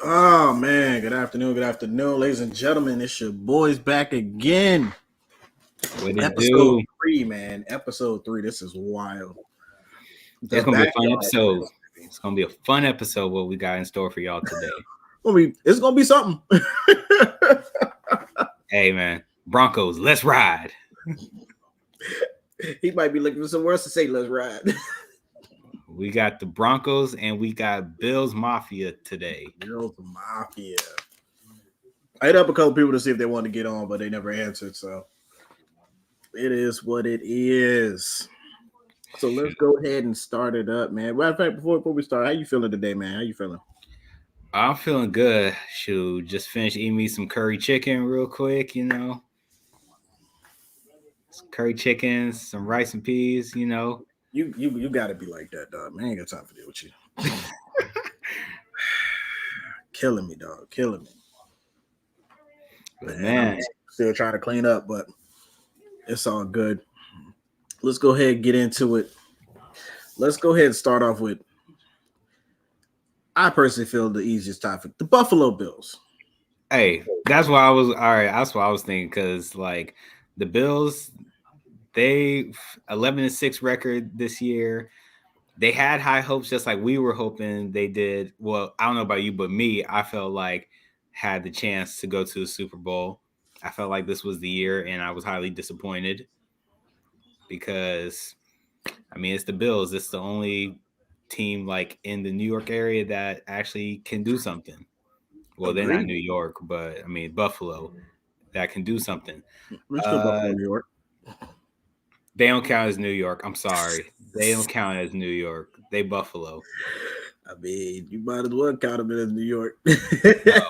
Oh man, good afternoon, ladies and gentlemen. It's your boys back again. What it Episode do? 3, man. Episode 3. This is wild. The It's gonna be a fun backyard episode. quiz, baby. It's gonna be a fun episode. What we got in store for y'all today? It's gonna be something. Hey man, Broncos, let's ride. He might be looking for some words to say. Let's ride. We got the Broncos and we got Bills Mafia today. Girls Mafia. I hit up a couple people to see if they wanted to get on, but they never answered. So it is what it is. So let's go ahead and start it up, man. Matter of fact, before we start, how you feeling today, man? How you feeling? I'm feeling good. Shoot, just finished eating me some curry chicken real quick. Some curry chicken, some rice and peas. You got to be like that, dog. Man, I ain't got time for deal with you. Killing me, dog. Killing me. Man, I'm still trying to clean up, but it's all good. Let's go ahead and get into it. Let's go ahead and start off with. I personally feel the easiest topic: the Buffalo Bills. hey, that's why I was all right. That's what I was thinking because like the Bills, they 11-6 record this year. They had high hopes, just like we were hoping they did. Well, I don't know about you, but me, I felt like had the chance to go to the Super Bowl. I felt like this was the year, and I was highly disappointed because, I mean, it's the Bills. It's the only team like in the New York area that actually can do something. Well, they're not Agreed. New York, but I mean Buffalo that can do something. We're still Uh, Buffalo, New York. they don't count as New York. I'm sorry, they don't count as New York. They Buffalo. I mean, you might as well count them as New York. No,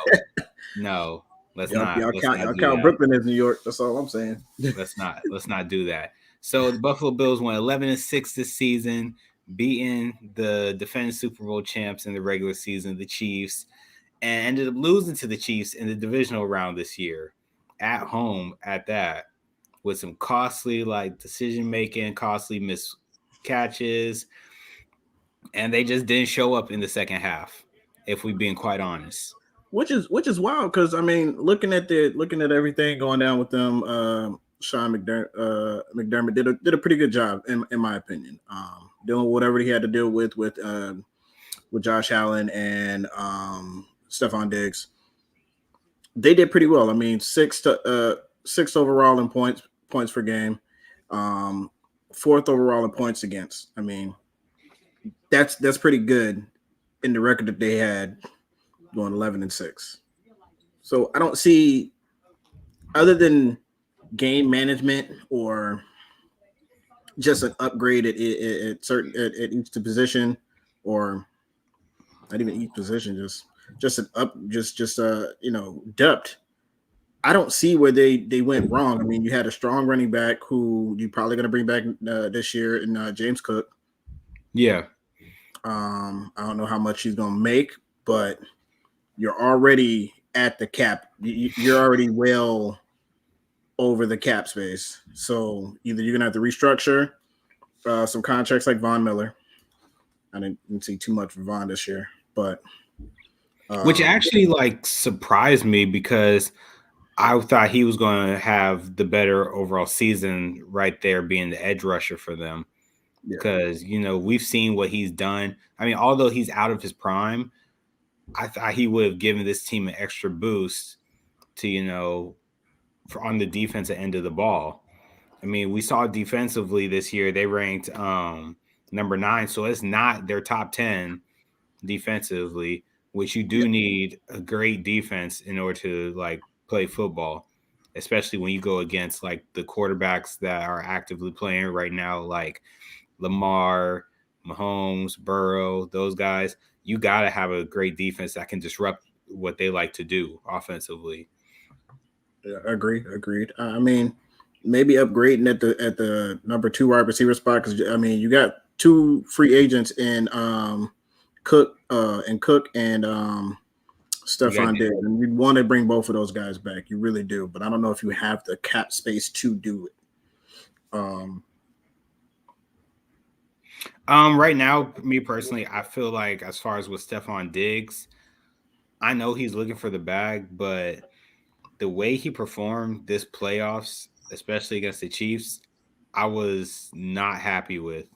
no, let's y'all, not. y'all Let's count not y'all do count that. Brooklyn as New York. That's all I'm saying. Let's not. Let's not do that. So the Buffalo Bills won 11-6 this season, beating the defending Super Bowl champs in the regular season, the Chiefs, and ended up losing to the Chiefs in the divisional round this year, at home at that, with some costly like decision making, costly missed catches, and they just didn't show up in the second half. If we're being quite honest. Which is wild because I mean, looking at everything going down with them, Sean McDermott did a pretty good job in my opinion. Doing whatever he had to deal with Josh Allen and Stephon Diggs. They did pretty well. I mean, sixth overall in points per game, um, fourth overall in points against. I mean, that's pretty good in the record that they had going 11-6. So I don't see other than game management or just an upgrade at certain at each position, or not even each position, just an up, just depth. I don't see where they went wrong. I mean, you had a strong running back who you're probably going to bring back this year in James Cook. Yeah. I don't know how much he's going to make, but you're already at the cap. You're already well over the cap space. So either you're gonna have to restructure some contracts like Von Miller. I didn't see too much for Von this year, but Which um, actually like surprised me because I thought he was going to have the better overall season right there being the edge rusher for them yeah, because we've seen what he's done. I mean, although he's out of his prime, I thought he would have given this team an extra boost to for on the defensive end of the ball. I mean, we saw defensively this year they ranked number 9, so it's not their top 10 defensively, which you yeah, do need a great defense in order to like play football, especially when you go against like the quarterbacks that are actively playing right now, like Lamar, Mahomes, Burrow, those guys. You got to have a great defense that can disrupt what they like to do offensively. yeah, agreed. I mean, maybe upgrading at the number 2 wide receiver spot because I mean you got 2 free agents in Cook and You got Stephon Diggs, and you want to bring both of those guys back. You really do, but I don't know if you have the cap space to do it. Um, right now, me personally, I feel like as far as with Stephon Diggs, I know he's looking for the bag, but the way he performed this playoffs, especially against the Chiefs, I was not happy with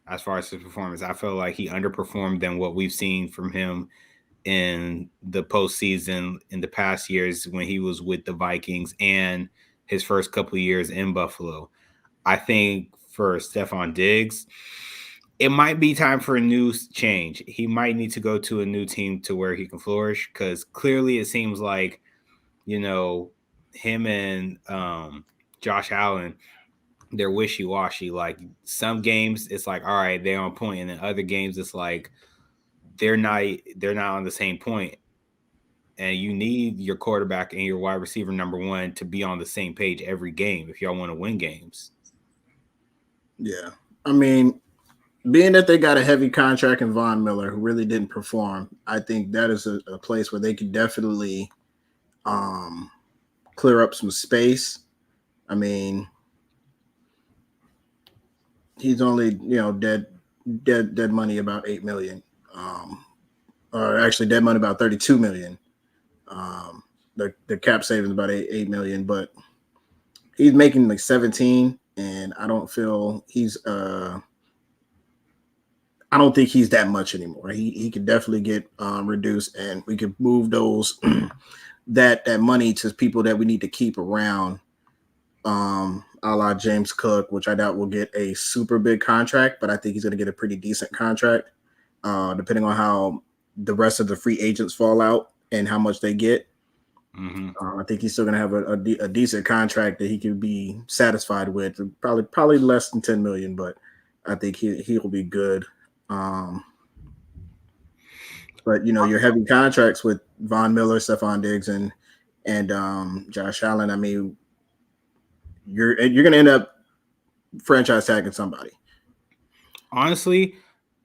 as far as his performance. I felt like he underperformed than what we've seen from him in the postseason in the past years when he was with the Vikings and his first couple of years in Buffalo. I think for Stephon Diggs, it might be time for a new change. He might need to go to a new team to where he can flourish because clearly it seems like, him and Josh Allen, they're wishy-washy. Like some games it's like, all right, they're on point, and then other games it's like they're not on the same point. And you need your quarterback and your wide receiver number one to be on the same page every game if y'all want to win games. Yeah. I mean, being that they got a heavy contract in Von Miller, who really didn't perform, I think that is a place where they could definitely clear up some space. I mean, he's only dead money about $8 million, or actually dead money about $32 million. The cap savings about $8 million, but he's making like 17, and I don't feel he's I don't think he's that much anymore. He could definitely get reduced, and we could move those that money to people that we need to keep around, a la James Cook, which I doubt will get a super big contract, but I think he's going to get a pretty decent contract, depending on how the rest of the free agents fall out and how much they get. I think he's still going to have a decent contract that he can be satisfied with. Probably less than $10 million, but I think he'll be good. But your heavy contracts with Von Miller, Stephon Diggs, and Josh Allen. I mean, you're going to end up franchise tagging somebody. Honestly,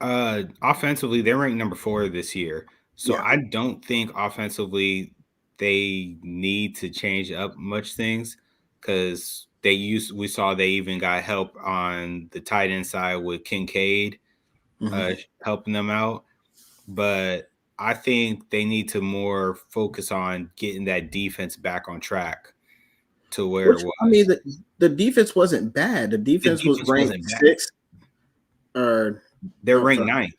offensively, they're ranked number 4 this year. So Yeah. I don't think offensively they need to change up much things because we saw they even got help on the tight end side with Kincaid helping them out. But I think they need to more focus on getting that defense back on track to where it was. I mean, the defense wasn't bad. The defense was ranked 6th. Or they're ranked 9th.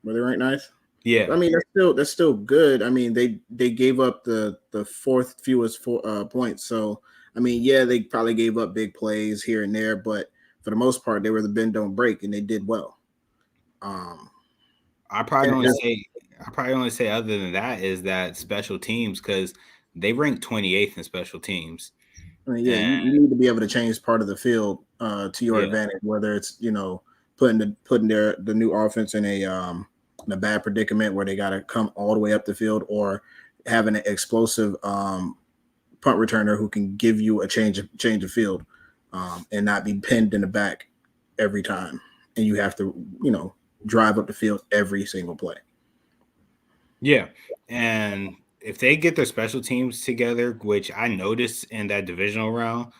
Were they ranked 9th? Yeah. I mean, that's still good. I mean, they gave up the 4th fewest points. So I mean, yeah, they probably gave up big plays here and there, but for the most part, they were the bend don't break, and they did well. I probably only say other than that is that special teams, because they rank 28th in special teams. I mean, yeah, you need to be able to change part of the field to your advantage, whether it's putting the new offense in a bad predicament where they got to come all the way up the field, or having an explosive punt returner who can give you a change of field and not be pinned in the back every time, and you have to drive up the field every single play. Yeah, and if they get their special teams together, which I noticed in that divisional round,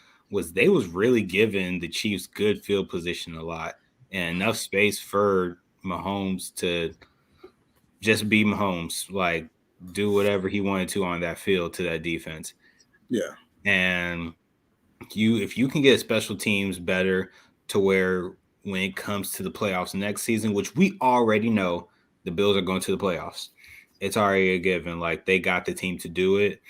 they was really giving the Chiefs good field position a lot and enough space for Mahomes to just be Mahomes, like do whatever he wanted to on that field to that defense. Yeah, and if you can get special teams better to where when it comes to the playoffs next season, which we already know the Bills are going to the playoffs, it's already a given. Like they got the team to do it.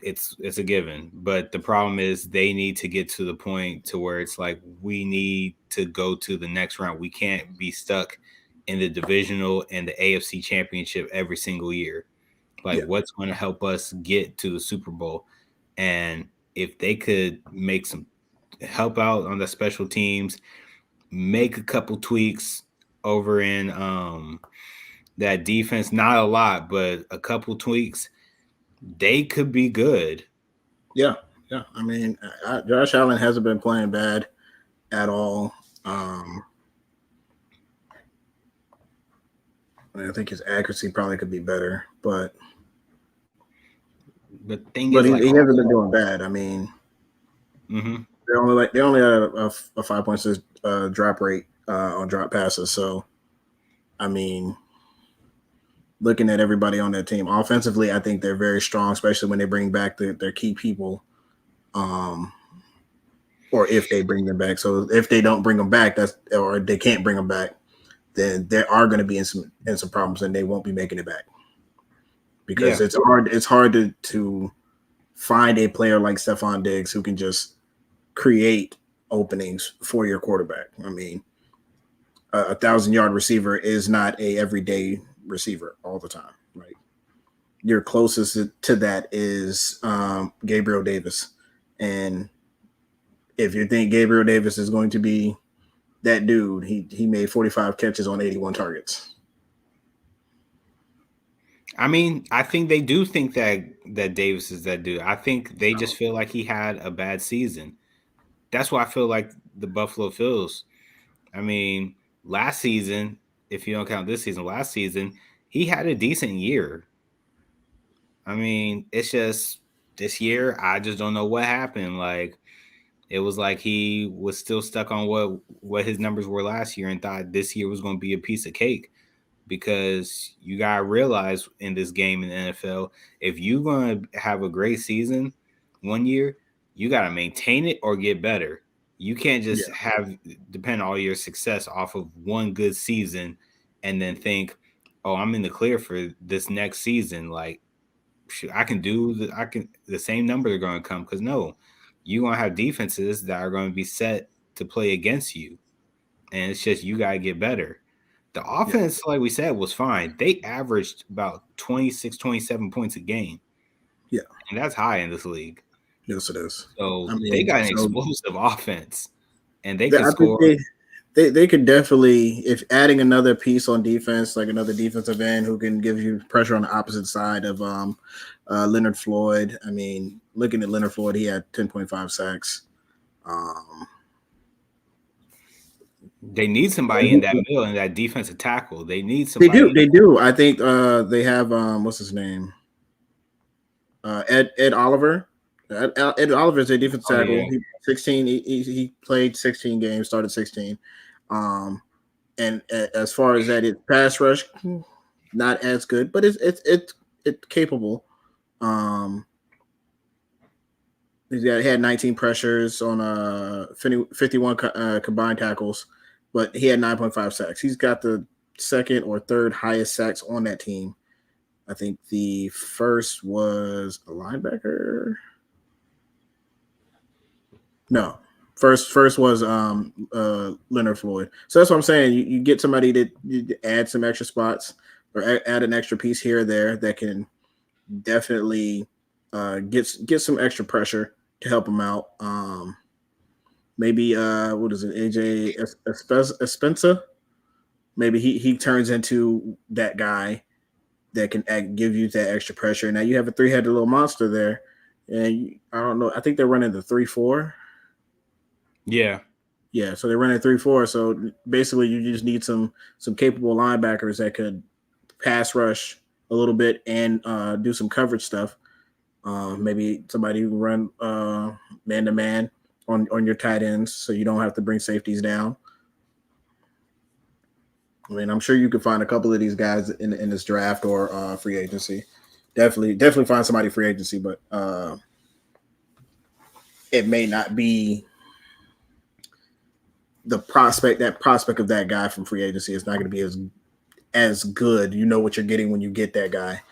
It's a given. But the problem is they need to get to the point to where it's like we need to go to the next round. We can't be stuck in the divisional and the AFC championship every single year. Like what's going to help us get to the Super Bowl? And if they could make some help out on the special teams, make a couple tweaks over in that defense, not a lot, but a couple tweaks, they could be good. Yeah. I mean, Josh Allen hasn't been playing bad at all. I think his accuracy probably could be better, but he hasn't been doing bad. I mean, they only had a 5.6 drop rate on drop passes. So, I mean, looking at everybody on that team. Offensively, I think they're very strong, especially when they bring back their key people. Um, or if they bring them back. So if they don't bring them back, or they can't bring them back, then they are going to be in some problems, and they won't be making it back because Yeah. it's hard to find a player like Stephon Diggs who can just create openings for your quarterback. I mean, a 1,000-yard receiver is not a everyday receiver all the time, right? Your closest to that is Gabriel Davis, and if you think Gabriel Davis is going to be that dude, he made 45 catches on 81 targets. I mean, I think they do think that Davis is that dude. I think they just feel like he had a bad season. That's why I feel like the Buffalo feels. I mean, last season, if you don't count this season, last season, he had a decent year. I mean, it's just this year, I just don't know what happened. Like, it was like he was still stuck on what his numbers were last year and thought this year was going to be a piece of cake. Because you gotta realize in this game in the NFL, if you're gonna have a great season one year, you gotta maintain it or get better. You can't just Yeah, depend all your success off of one good season and then think, oh, I'm in the clear for this next season. Like, shoot, the same numbers are gonna come because no, you're gonna have defenses that are gonna be set to play against you. And it's just you gotta get better. The yeah, offense, like we said, was fine. They averaged about 26, 27 points a game, yeah. and that's high in this league. Yes, it is. So I they mean, got an so explosive offense, and they could I think score. they could definitely, if adding another piece on defense, like another defensive end who can give you pressure on the opposite side of Leonard Floyd. I mean, looking at Leonard Floyd, he had 10.5 sacks. Um, They need somebody in that middle in that defensive tackle. They need they do, somebody. they do. I think they have what's his name, Ed Oliver. Ed Oliver is a defensive Oh yeah, tackle. He 16. He played 16 games, started 16. Um, and as far as that, it pass rush, not as good, but it's capable. Um, he had 19 pressures on 51 combined tackles, but he had 9.5 sacks. He's got the second or third highest sacks on that team. I think the first was a linebacker. No, first was Leonard Floyd. So that's what I'm saying. You get somebody that you add some extra spots or add an extra piece here or there that can definitely get some extra pressure to help them out. Maybe what is it, AJ Espensa? Maybe he turns into that guy that can give you that extra pressure. Now you have a three-headed little monster there, and I don't know. I think they're running the 3-4. yeah. Yeah, so they're running 3-4. So basically, you just need some capable linebackers that could pass rush a little bit and do some coverage stuff. Maybe somebody who can run man to man on your tight ends, so you don't have to bring safeties down. I mean, I'm sure you could find a couple of these guys in this draft or free agency. Definitely find somebody free agency, but it may not be the prospect. That prospect of that guy from free agency is not going to be as good. You know what you're getting when you get that guy.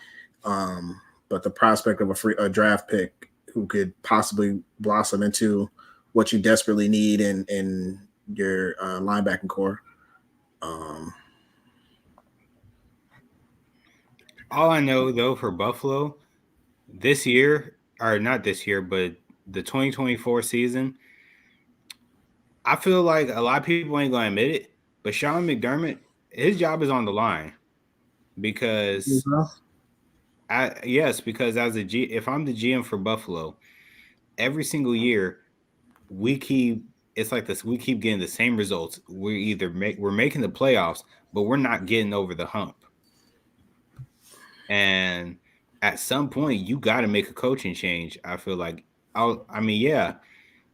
But the prospect of a draft pick who could possibly blossom into what you desperately need in your linebacking core. All I know though for Buffalo this year, or not this year, but the 2024 season, I feel like a lot of people ain't gonna admit it, but Sean McDermott, his job is on the line because because as if I'm the GM for Buffalo, every single year we keep it's like this. We keep getting the same results. We're making the playoffs, but we're not getting over the hump. And at some point, you got to make a coaching change. I feel like I mean, yeah.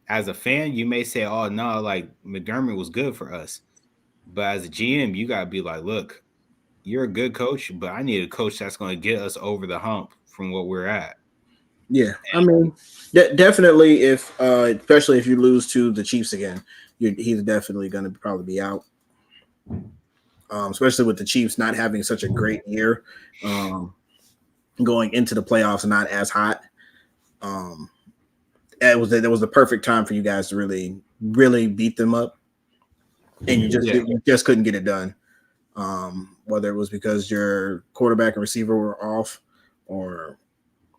As a fan, you may say, "Oh no, like McDermott was good for us," but as a GM, you got to be like, "Look, you're a good coach, but I need a coach that's going to get us over the hump from what we're at. Yeah, I mean, definitely. If especially if you lose to the Chiefs again, he's definitely going to probably be out. Especially with the Chiefs not having such a great year, going into the playoffs not as hot. It was the perfect time for you guys to really beat them up, and you just couldn't get it done. Whether it was because your quarterback and receiver were off, or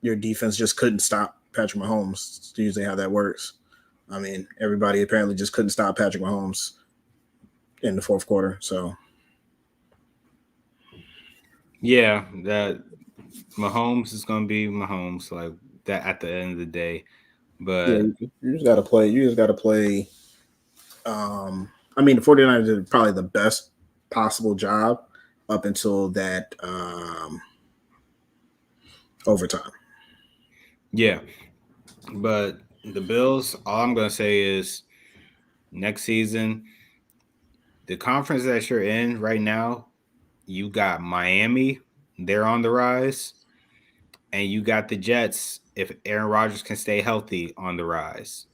your defense just couldn't stop Patrick Mahomes. It's usually how that works. I mean, everybody apparently just couldn't stop Patrick Mahomes in the fourth quarter. So, yeah, that Mahomes is going to be Mahomes, like that at the end of the day. But yeah, you just got to play. You just got to play. I mean, the 49ers did probably the best possible job up until that overtime. yeah, but the Bills, all I'm going to say is next season, the conference that you're in right now, you got Miami, they're on the rise, and you got the Jets, if Aaron Rodgers can stay healthy, on the rise.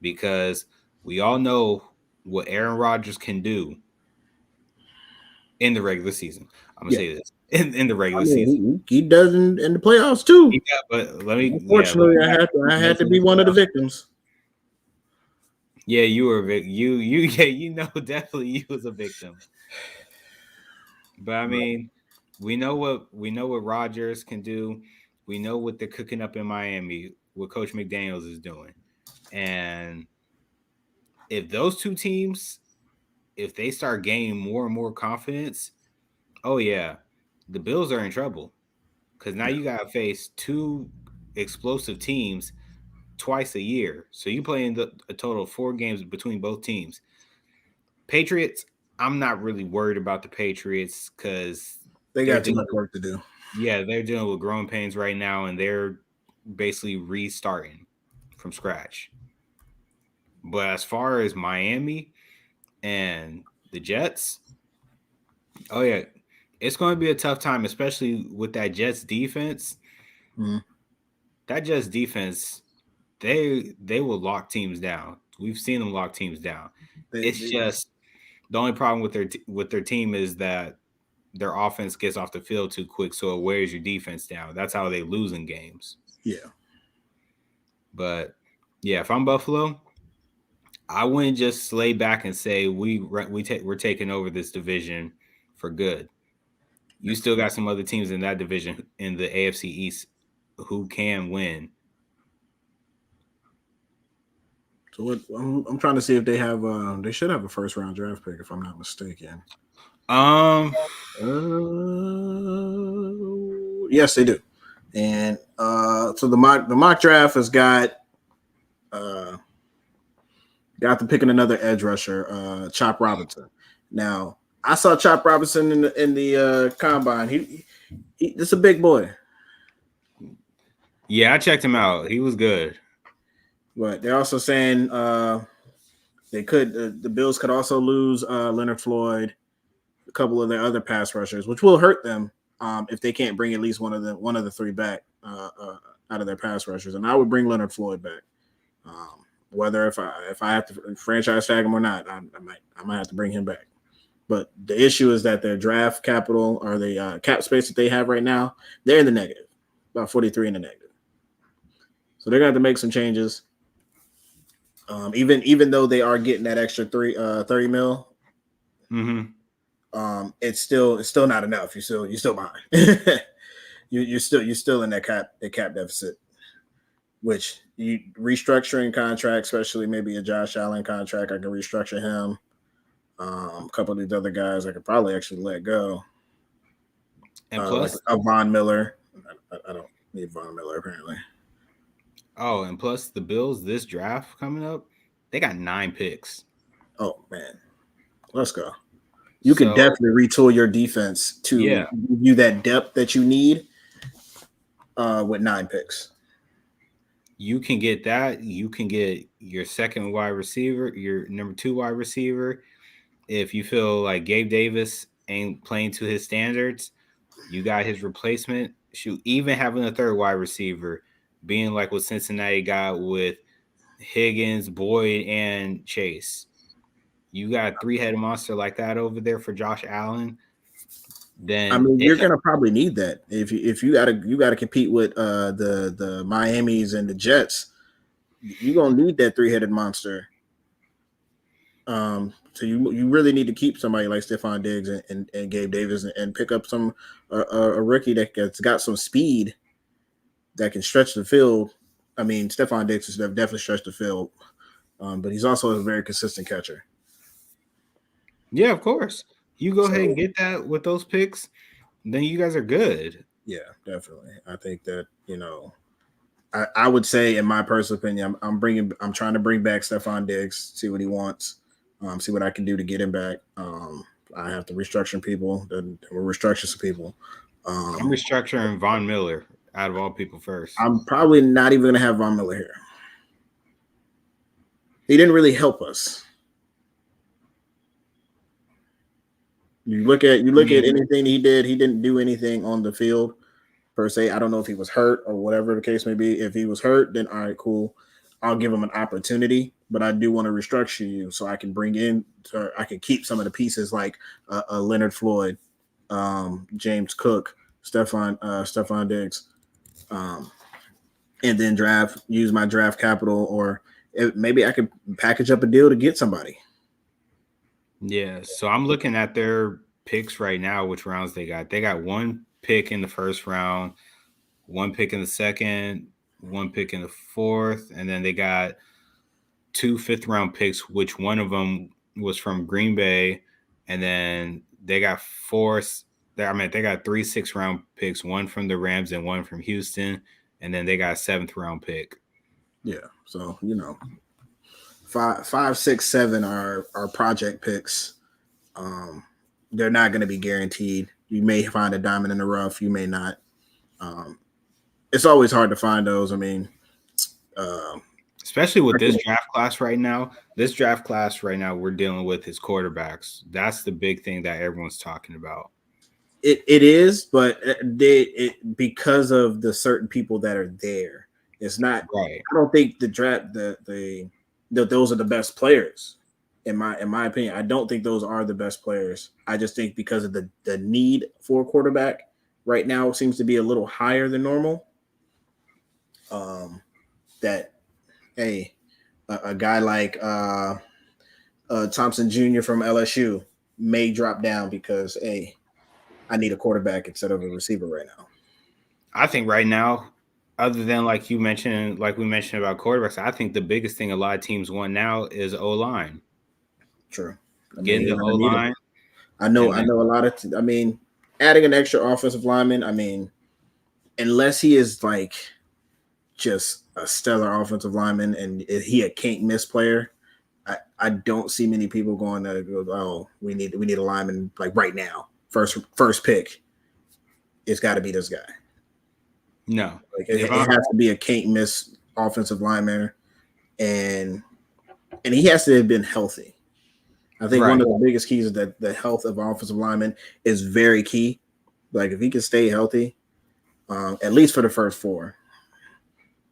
Because we all know what Aaron Rodgers can do in the regular season. I'm gonna say this in the regular season. He does in the playoffs too. Yeah, but let me. Unfortunately, I had to be one of the victims. Yeah, you were you know definitely you was a victim. But I mean, we know what Rodgers can do. We know what they're cooking up in Miami, what Coach McDaniels is doing. And if those two teams, if they start gaining more and more confidence, oh yeah, the Bills are in trouble. Because now you gotta face two explosive teams twice a year. So you playing a total of 4 games between both teams. Patriots, I'm not really worried about the Patriots because they got too much work to do. Yeah, they're dealing with growing pains right now, and they're basically restarting from scratch. But as far as Miami and the Jets, oh yeah, it's going to be a tough time, especially with that Jets defense. Mm-hmm. That Jets defense, they will lock teams down. We've seen them lock teams down. It's just the only problem with their team is that their offense gets off the field too quick, so it wears your defense down. That's how they lose in games. Yeah. But yeah, if I'm Buffalo, I wouldn't just lay back and say we're taking over this division for good. You still got some other teams in that division in the AFC East who can win. So what I'm trying to see if they have they should have a first round draft pick if I'm not mistaken. Yes, they do. And so the mock draft has got the picking another edge rusher, Chop Robinson. Now I saw Chop Robinson in the combine. He this is a big boy. Yeah, I checked him out. He was good. But they're also saying they could the Bills could also lose Leonard Floyd, a couple of their other pass rushers, which will hurt them if they can't bring at least one of the 3 back out of their pass rushers. And I would bring Leonard Floyd back. Whether if I have to franchise tag him or not, I might have to bring him back. But the issue is that their draft capital or the cap space that they have right now, they're in the negative, about 43 in the negative. So they're going to have to make some changes. Even though they are getting that extra 30 mil, it's still not enough. You're still behind. you're still in that cap deficit. Which you restructuring contracts, especially maybe a Josh Allen contract, I can restructure him. A couple of these other guys I could probably actually let go. And plus, like Von Miller. I don't need Von Miller apparently. Oh, and plus the Bills this draft coming up, they got 9 picks. Oh man, let's go. You could definitely retool your defense to give you that depth that you need with 9 picks. You can get that. You can get your second wide receiver, your number 2 wide receiver. If you feel like Gabe Davis ain't playing to his standards, you got his replacement. Shoot, even having a third wide receiver, being like what Cincinnati got with Higgins, Boyd, and Chase. You got a three-headed monster like that over there for Josh Allen. I Then mean, you're gonna probably need that if you gotta compete with the Miamis and the Jets. You're gonna need that three-headed monster. So you really need to keep somebody like Stephon Diggs and Gabe Davis and pick up a rookie that's got some speed that can stretch the field. I mean, Stephon Diggs has definitely stretched the field, but he's also a very consistent catcher. yeah, of course. You go ahead and get that with those picks, then you guys are good. Yeah, definitely. I think that I would say, in my personal opinion, I'm trying to bring back Stephon Diggs, see what he wants, see what I can do to get him back. I have to restructure people, then we'll restructure some people. I'm restructuring Von Miller out of all people first. I'm probably not even gonna have Von Miller here. He didn't really help us. You look at anything he did, he didn't do anything on the field per se. I don't know if he was hurt or whatever the case may be. If he was hurt, then all right, cool. I'll give him an opportunity, but I do want to restructure you so I can I can keep some of the pieces like Leonard Floyd, James Cook, Stephon Diggs, and then use my draft capital, or maybe I could package up a deal to get somebody. Yeah, so I'm looking at their picks right now, which rounds they got. They got one pick in the first round, one pick in the second, one pick in the fourth, and then they got 2 fifth-round picks, which one of them was from Green Bay, and then they got they got 3 6th-round picks, one from the Rams and one from Houston, and then they got a 7th-round pick. Yeah, so 5, 6, 7 are project picks. They're not going to be guaranteed. You may find a diamond in the rough. You may not. It's always hard to find those. I mean, especially with this draft class right now. This draft class right now we're dealing with is quarterbacks. That's the big thing that everyone's talking about. It is, but because of the certain people that are there, it's not right. I don't think the draft those are the best players. In my opinion, I don't think those are the best players. I just think because of the need for a quarterback right now seems to be a little higher than normal. That a guy like Thompson Jr. from LSU may drop down because I need a quarterback instead of a receiver right now. I think right now, other than like we mentioned about quarterbacks, I think the biggest thing a lot of teams want now is O-line. True. Getting the O-line. I know a lot of adding an extra offensive lineman, unless he is like just a stellar offensive lineman and he a can't miss player, I don't see many people going to go, oh, we need a lineman like right now. First pick. It's got to be this guy. No. It has to be a can't miss offensive lineman, and he has to have been healthy. I think one of the biggest keys is that the health of offensive lineman is very key. Like if he can stay healthy, at least for the first 4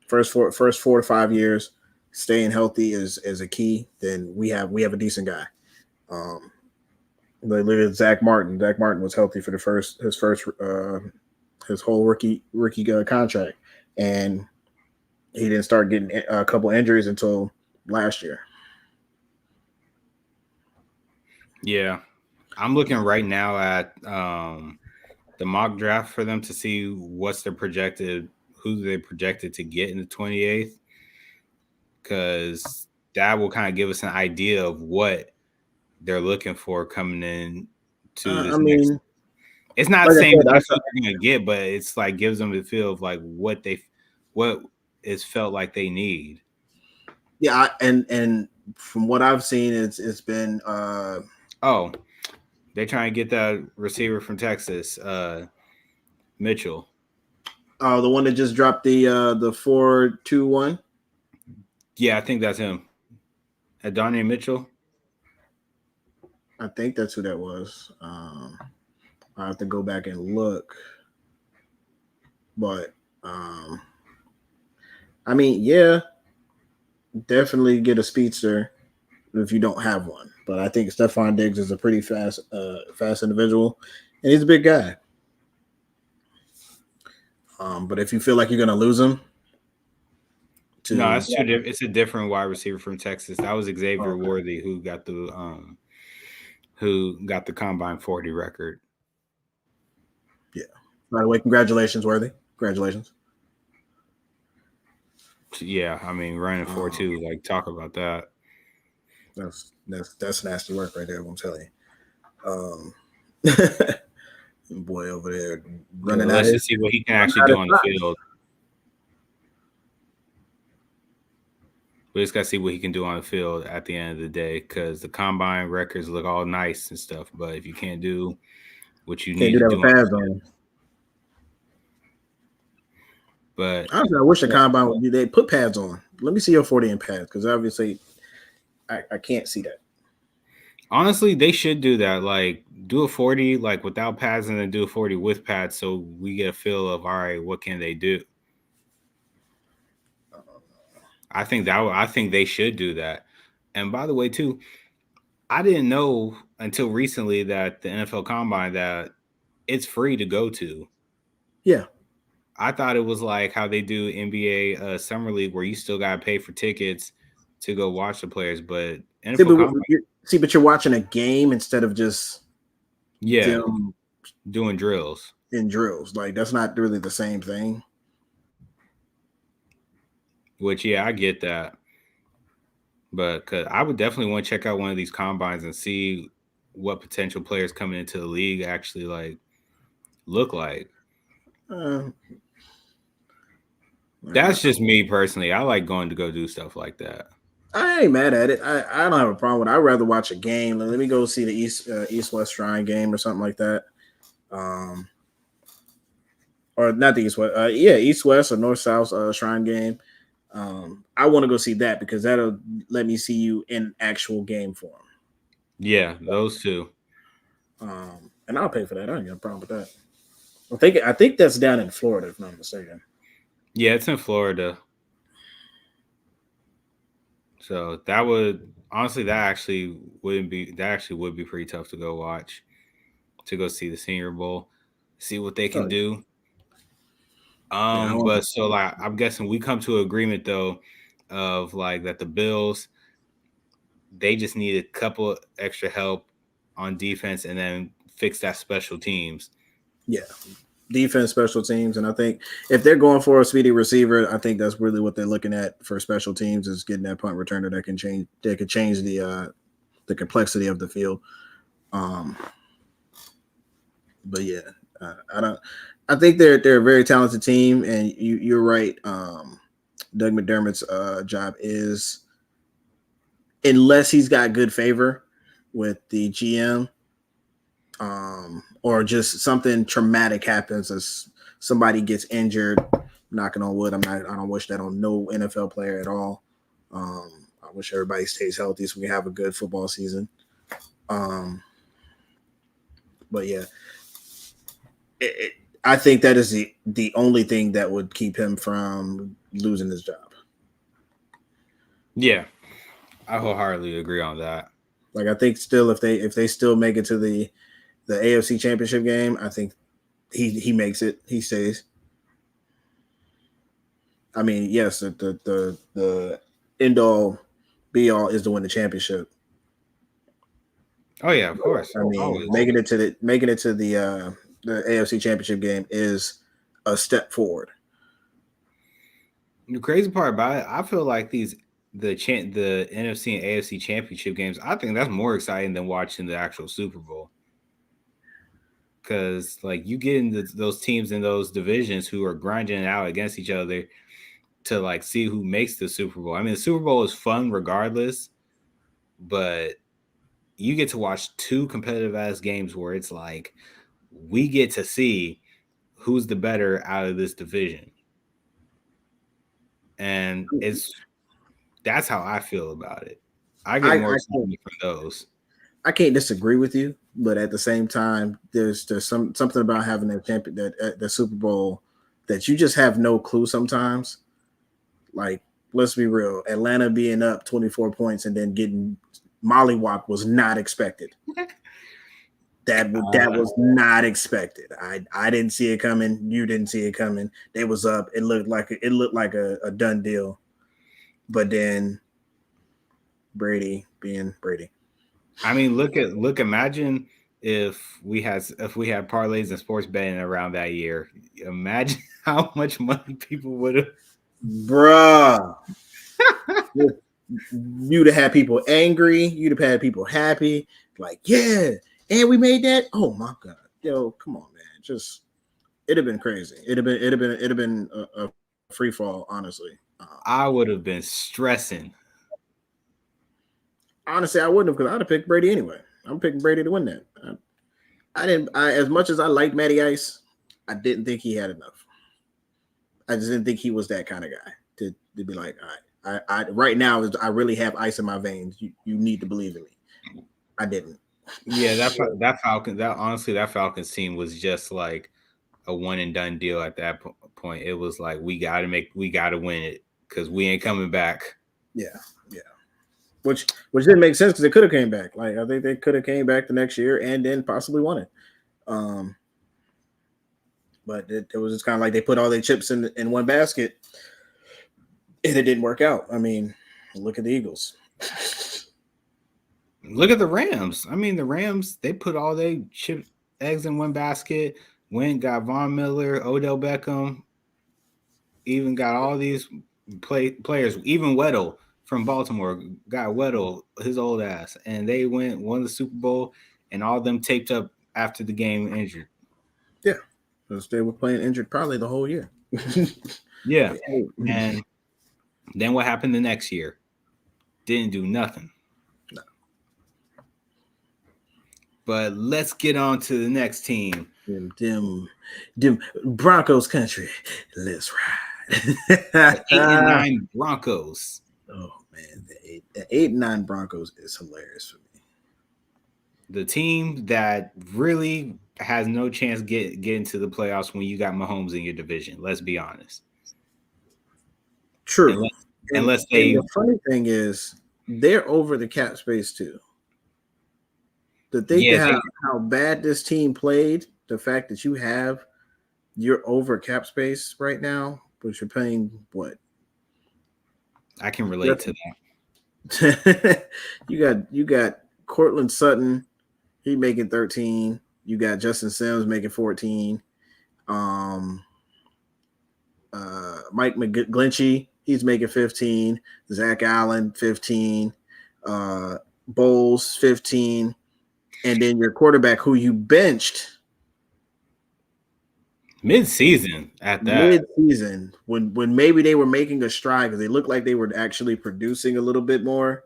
to 5 years, staying healthy is a key. Then we have a decent guy. Look at Zach Martin. Zach Martin was healthy for his whole rookie contract, and he didn't start getting a couple injuries until last year. Yeah, I'm looking right now at the mock draft for them to see who they projected to get in the 28th, because that will kind of give us an idea of what they're looking for coming in to this it's not like saying that's what they're gonna get, but it's like gives them the feel of like what is felt like they need. Yeah, and from what I've seen, it's been they're trying to get that receiver from Texas, Mitchell. Oh, the one that just dropped the 4.21. Yeah, I think that's him. Adonai Mitchell. I think that's who that was. I have to go back and look, but I mean, yeah, definitely get a speedster if you don't have one. But I think Stephon Diggs is a pretty fast individual, and he's a big guy. But if you feel like you're gonna lose him, No, that's too different. It's a different wide receiver from Texas. That was Xavier Worthy who got the combine 40 record. Yeah. By the way, congratulations, Worthy. Congratulations. Yeah, I mean running 4.2. Like, talk about that. That's nasty work right there. I'm telling you. Boy over there running Let's just see what he can actually do on the field. We just gotta see what he can do on the field at the end of the day, because the combine records look all nice and stuff, but if you can't do what you need to do, pads on. But honestly, I wish the combine would they put pads on. Let me see your 40 in pads, because obviously I can't see that. Honestly, they should do that. Like, do a 40 like without pads, and then do a 40 with pads, so we get a feel of, all right, what can they do? I think they should do that. And by the way, too, I didn't know until recently that the NFL Combine, that it's free to go to. Yeah. I thought it was like how they do NBA Summer League, where you still got to pay for tickets to go watch the players. But NFL Combine, but you're watching a game instead of just doing drills. In drills. Like, that's not really the same thing. Which, yeah, I get that. But cause I would definitely want to check out one of these combines and see what potential players coming into the league actually like look like. That's just me personally. I like going to go do stuff like that. I ain't mad at it. I don't have a problem with it. I'd rather watch a game. Let me go see the East West Shrine game or something like that. Or not the East West. East West or North South Shrine game. I want to go see that because that'll let me see you in actual game form. Yeah, those two. And I'll pay for that. I ain't got a problem with that. I think that's down in Florida, if I'm not mistaken. Yeah, it's in Florida. So that would honestly, that actually would be pretty tough to go watch, to go see the Senior Bowl, see what they can do. But so like I'm guessing we come to an agreement though of like that the Bills, they just need a couple extra help on defense and then fix that special teams. Yeah. Defense, special teams, and I think if they're going for a speedy receiver, I think that's really what they're looking at for special teams, is getting that punt returner that can change the complexity of the field. But yeah, I think they're a very talented team, and you're right. Doug McDermott's job is, unless he's got good favor with the GM, or just something traumatic happens as somebody gets injured. Knocking on wood, I don't wish that on no NFL player at all. I wish everybody stays healthy so we have a good football season. But yeah, I think that is the only thing that would keep him from losing his job. Yeah, I wholeheartedly agree on that. Like, I think still if they still make it to the AFC Championship game, I think he makes it. He stays. I mean, yes, the end all be all is to win the championship. Oh yeah, of course. I mean, making it to the AFC Championship game is a step forward. The crazy part about it, I feel like the NFC and AFC Championship games, I think that's more exciting than watching the actual Super Bowl. Because like you get into those teams in those divisions who are grinding it out against each other to like see who makes the Super Bowl. I mean, the Super Bowl is fun regardless, but you get to watch two competitive ass games where it's like we get to see who's the better out of this division. And that's how I feel about it. I get more excitement from those. I can't disagree with you, but at the same time, there's something about having that champion that the Super Bowl that you just have no clue sometimes. Like, let's be real, Atlanta being up 24 points and then getting mollywop was not expected. That was not expected. I didn't see it coming. You didn't see it coming. They was up. It looked like a done deal. But then Brady being Brady. I mean, imagine if we had parlays and sports betting around that year. Imagine how much money people would have. Bruh. You'd have had people angry. You'd have had people happy. Like, yeah, and we made that. Oh my god, yo, come on, man. Just it'd have been crazy. It'd have been a free fall, honestly. I would have been stressing. Honestly, I wouldn't have, because I'd have picked Brady anyway. I'm picking Brady to win that. I didn't. As much as I liked Matty Ice, I didn't think he had enough. I just didn't think he was that kind of guy to be like, all right, I right now I really have ice in my veins. You need to believe in me. I didn't. Yeah, that Falcons team was just like a one and done deal at that point. It was like we got to win it because we ain't coming back. Yeah. Which didn't make sense because they could have came back. Like, I think they could have came back the next year and then possibly won it. But it was just kind of like they put all their chips in one basket, and it didn't work out. I mean, look at the Eagles. Look at the Rams. I mean, the Rams, they put all their eggs in one basket. Went, got Von Miller, Odell Beckham, even got all these players, even Weddle from Baltimore, got Weddle, his old ass. And they won the Super Bowl, and all of them taped up after the game injured. Yeah, because they were playing injured probably the whole year. Yeah. And then what happened the next year? Didn't do nothing. No. But let's get on to the next team. Them Broncos country. Let's ride. 8-9 Broncos. Oh man, the 8-9 Broncos is hilarious for me. The team that really has no chance get into the playoffs when you got Mahomes in your division. Let's be honest. True. Unless the funny thing is they're over the cap space too. To think how bad this team played, the fact that you're over cap space right now, but you're paying what? I can relate to that. you got Cortland Sutton, he making 13. You got Justin Sims making 14. Mike McGlinchey, he's making 15. Zach Allen, 15. Bowles, 15. And then your quarterback who you benched mid-season at that. Mid-season, when maybe they were making a stride because they looked like they were actually producing a little bit more.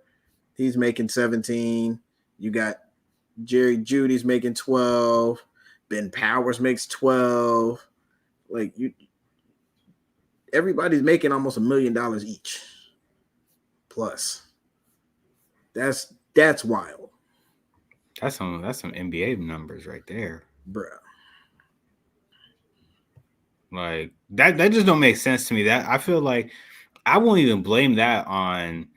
He's making 17. You got Jerry Judy's making 12. Ben Powers makes 12. Like, everybody's making almost $1 million each. Plus. That's wild. That's some NBA numbers right there. Bruh. Like that just don't make sense to me. That I feel like I won't even blame that on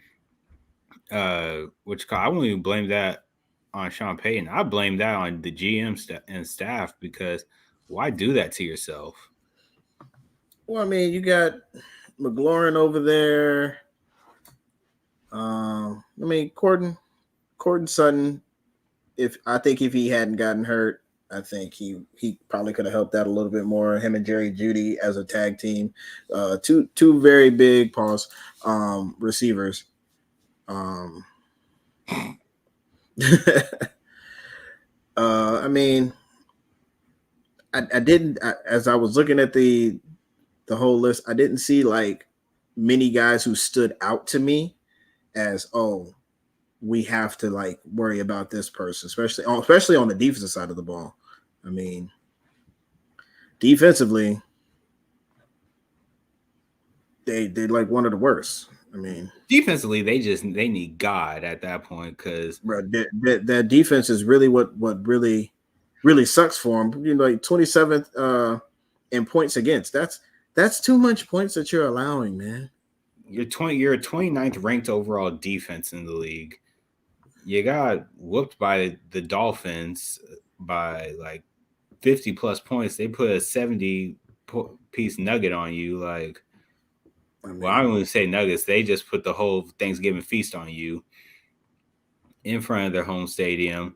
I won't even blame that on Sean Payton. I blame that on the GM and staff, because why do that to yourself? Well, I mean, you got McLaurin over there. I mean, Cortland Sutton. If he hadn't gotten hurt, I think he probably could have helped out a little bit more. Him and Jerry Judy as a tag team, two very big receivers. I mean, I didn't, as I was looking at the whole list, I didn't see like many guys who stood out to me as, oh, we have to like worry about this person, especially on the defensive side of the ball. I mean, defensively, they're like one of the worst. I mean, defensively, they need God at that point because that defense is really what really sucks for them. You know, like 27th in points against. That's too much points that you're allowing, man. You're 29th ranked overall defense in the league. You got whooped by the Dolphins by like 50 plus points. They put a 70 piece nugget on you. Like, well, I don't even say nuggets. They just put the whole Thanksgiving feast on you in front of their home stadium.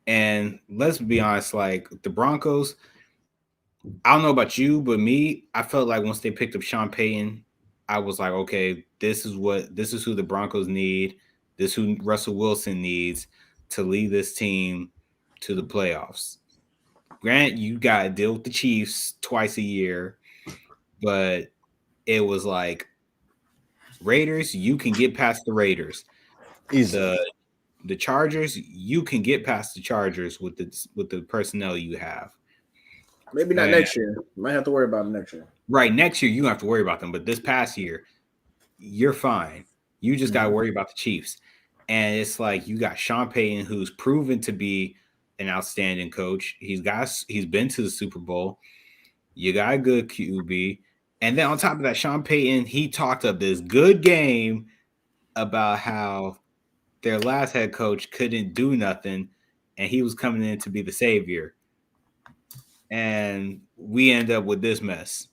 And let's be honest, like the Broncos, I don't know about you, but me, I felt like once they picked up Sean Payton, I was like, okay, this is who the Broncos need. This is who Russell Wilson needs to lead this team to the playoffs. Grant, you got to deal with the Chiefs twice a year, but it was like Raiders, you can get past the Raiders. Easily. The Chargers, you can get past the Chargers with the personnel you have. Maybe not next year. Might have to worry about them next year. Right, next year you don't have to worry about them, but this past year, you're fine. You just got to worry about the Chiefs. And it's like you got Sean Payton, who's proven to be an outstanding coach. He's been to the Super Bowl. You got a good QB. And then on top of that, Sean Payton, he talked up this good game about how their last head coach couldn't do nothing, and he was coming in to be the savior. And we end up with this mess.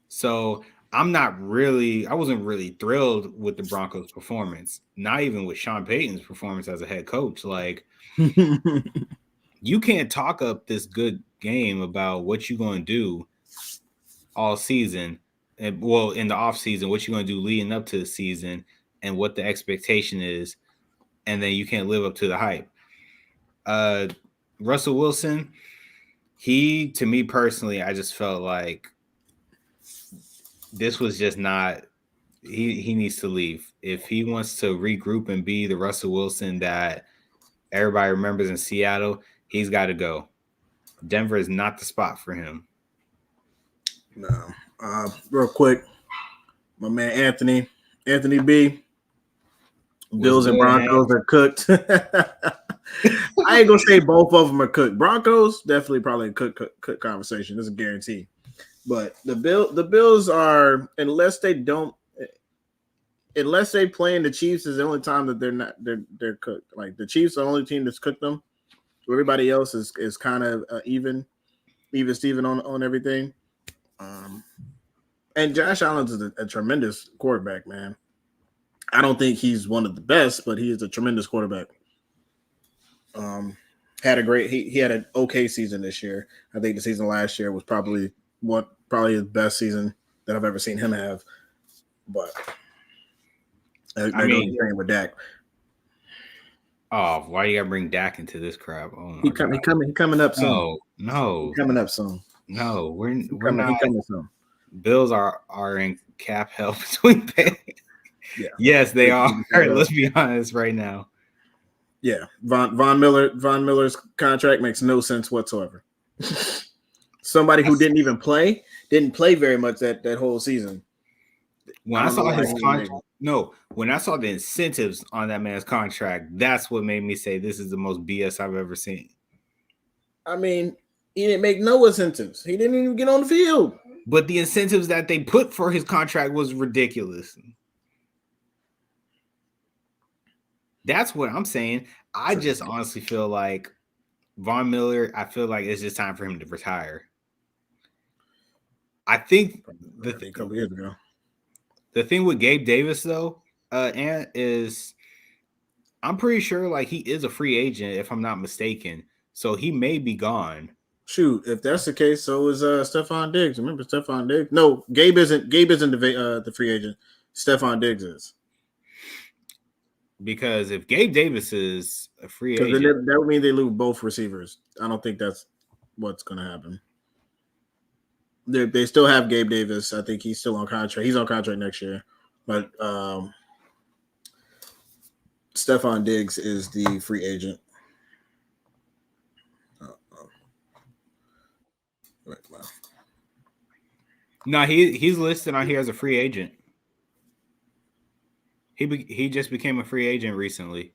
So I wasn't really thrilled with the Broncos' performance, not even with Sean Payton's performance as a head coach. Like, you can't talk up this good game about what you're going to do all season. And, well, in the off season, what you're going to do leading up to the season and what the expectation is. And then you can't live up to the hype. Russell Wilson, to me personally, I just felt like this was just not, he needs to leave. If he wants to regroup and be the Russell Wilson that everybody remembers in Seattle, he's got to go. Denver is not the spot for him. No. Real quick, my man Anthony B. Bills and Broncos are cooked. I ain't gonna say both of them are cooked. Broncos definitely probably a cook conversation. This is a guarantee. But the Bills are, unless they play in the Chiefs, is the only time that they're cooked. Like the Chiefs are the only team that's cooked them. Everybody else is kind of even Steven on everything. And Josh Allen's is a tremendous quarterback, man. I don't think he's one of the best, but he is a tremendous quarterback. Had an okay season this year. I think the season last year was probably his best season that I've ever seen him have. But I mean, with Dak. Oh, why you gotta bring Dak into this crap? Oh my God. He coming up soon. No, coming up soon. No, we're not. He coming soon. Bills are in cap hell between pay. Yeah. Yes, they are. Let's be honest right now. Yeah, Von Miller's contract makes no sense whatsoever. Somebody who didn't play very much that whole season. When I saw his contract, when I saw the incentives on that man's contract, that's what made me say this is the most BS I've ever seen. I mean, he didn't make no incentives. He didn't even get on the field. But the incentives that they put for his contract was ridiculous. That's what I'm saying. I just honestly feel like Von Miller, I feel like it's just time for him to retire. I think a couple years ago. The thing with Gabe Davis, though, is I'm pretty sure like he is a free agent, if I'm not mistaken. So he may be gone. Shoot, if that's the case, so is Stephon Diggs. Remember Stephon Diggs? No, Gabe isn't the free agent. Stephon Diggs is. Because if Gabe Davis is a free agent, that would mean they lose both receivers. I don't think that's what's going to happen. They still have Gabe Davis. I think he's still on contract. He's on contract next year. But Stephon Diggs is the free agent. No, he's listed on here as a free agent. He just became a free agent recently.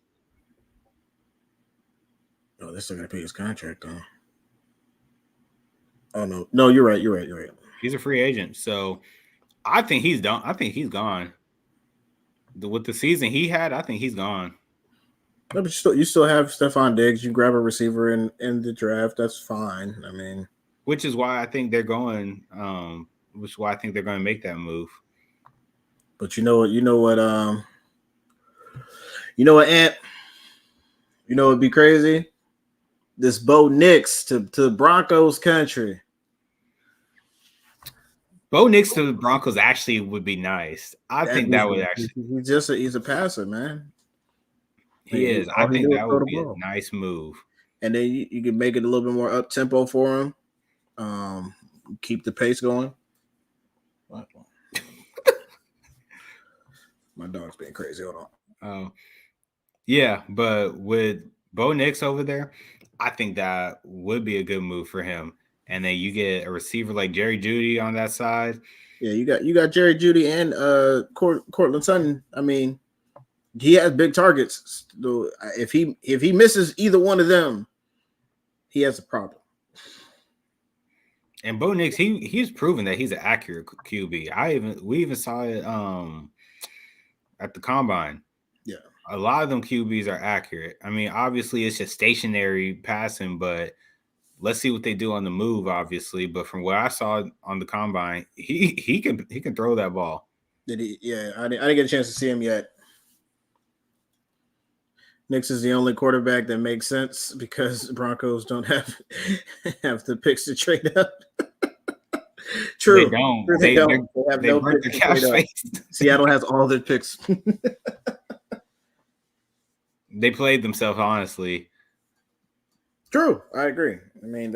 Oh, they're still gonna pay his contract though. Oh no, you're right. He's a free agent, so I think he's done. I think he's gone. With the season he had, I think he's gone. No, but you still have Stephon Diggs. You grab a receiver in the draft. That's fine. I mean, which is why I think they're going. Which is why I think they're going to make that move. But you know what, Ant. You know what'd be crazy? This Bo Nix to Broncos country. Bo Nix to the Broncos actually would be nice. I think that would actually. He's a passer, man. He is. I think that would be a nice move. And then you can make it a little bit more up tempo for him. Keep the pace going. My dog's being crazy. Hold on. Oh, yeah, but with Bo Nix over there, I think that would be a good move for him. And then you get a receiver like Jerry Jeudy on that side. Yeah, you got Jerry Jeudy and Cortland Sutton. I mean, he has big targets. So if he misses either one of them, he has a problem. And Bo Nix, he's proven that he's an accurate QB. We even saw it at the combine. Yeah. A lot of them QBs are accurate. I mean, obviously it's just stationary passing, but let's see what they do on the move, obviously. But from what I saw on the combine, he can throw that ball. Did he? Yeah, I didn't get a chance to see him yet. Nix is the only quarterback that makes sense because Broncos don't have the picks to trade up. True. They don't. They have no picks to trade up. Seattle has all their picks. They played themselves, honestly. True, I agree. I mean,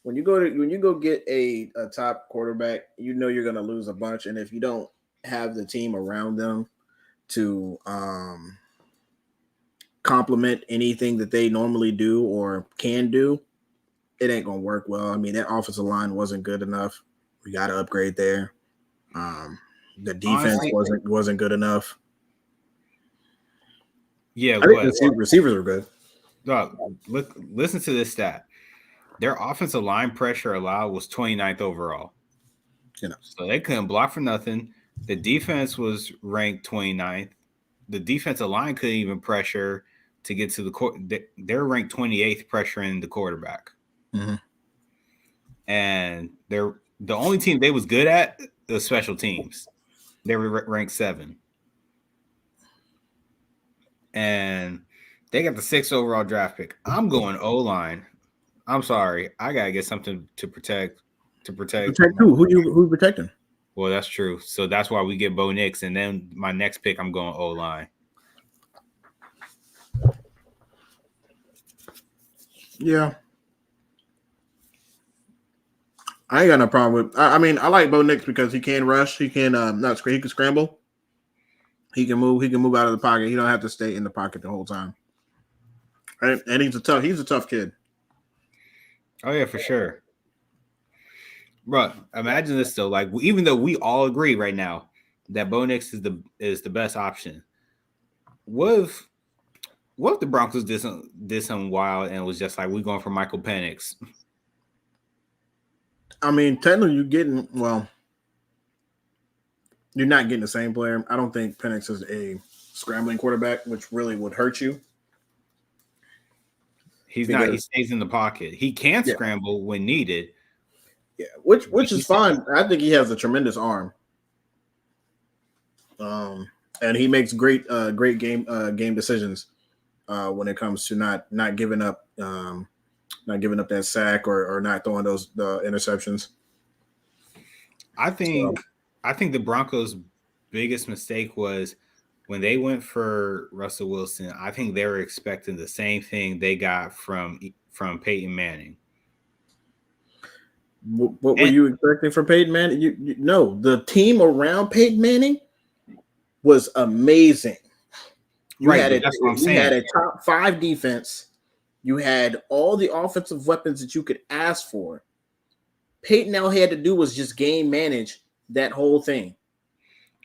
when you go get a top quarterback, you know you're going to lose a bunch, and if you don't have the team around them to complement anything that they normally do or can do, it ain't gonna work well. I mean, that offensive line wasn't good enough. We got to upgrade there. The defense wasn't good enough. Yeah, I think receivers are good. Look, listen to this stat. Their offensive line pressure allowed was 29th overall. So they couldn't block for nothing. The defense was ranked 29th. The defensive line couldn't even pressure to get to the court. They're ranked 28th pressuring the quarterback. Mm-hmm. And they're the only team they was good at the special teams. They were ranked 7. And they got the 6th overall draft pick. I'm going O-line. I'm sorry. I gotta get something to protect. Protect who? Who protecting? Well, that's true. So that's why we get Bo Nix. And then my next pick, I'm going O-line. Yeah. I ain't got no problem with. I mean, I like Bo Nix because he can rush. He can he can scramble. He can move. He can move out of the pocket. He don't have to stay in the pocket the whole time. Right? And he's a tough kid. Oh yeah, for sure. Bro, imagine this though. Like, even though we all agree right now that Bo Nix is the best option, what if the Broncos did something wild and was just like, we're going for Michael Penix? I mean, technically, you're not getting the same player. I don't think Penix is a scrambling quarterback, which really would hurt you. He's not. He stays in the pocket. He can scramble when needed. Yeah, which is fine. I think he has a tremendous arm. And he makes great game decisions when it comes to not giving up that sack or not throwing those interceptions. I think the Broncos' biggest mistake was when they went for Russell Wilson. I think they were expecting the same thing they got from Peyton Manning. What were you expecting from Peyton Manning? No, the team around Peyton Manning was amazing. You had a top 5 defense. You had all the offensive weapons that you could ask for. Peyton all he had to do was just game manage that whole thing.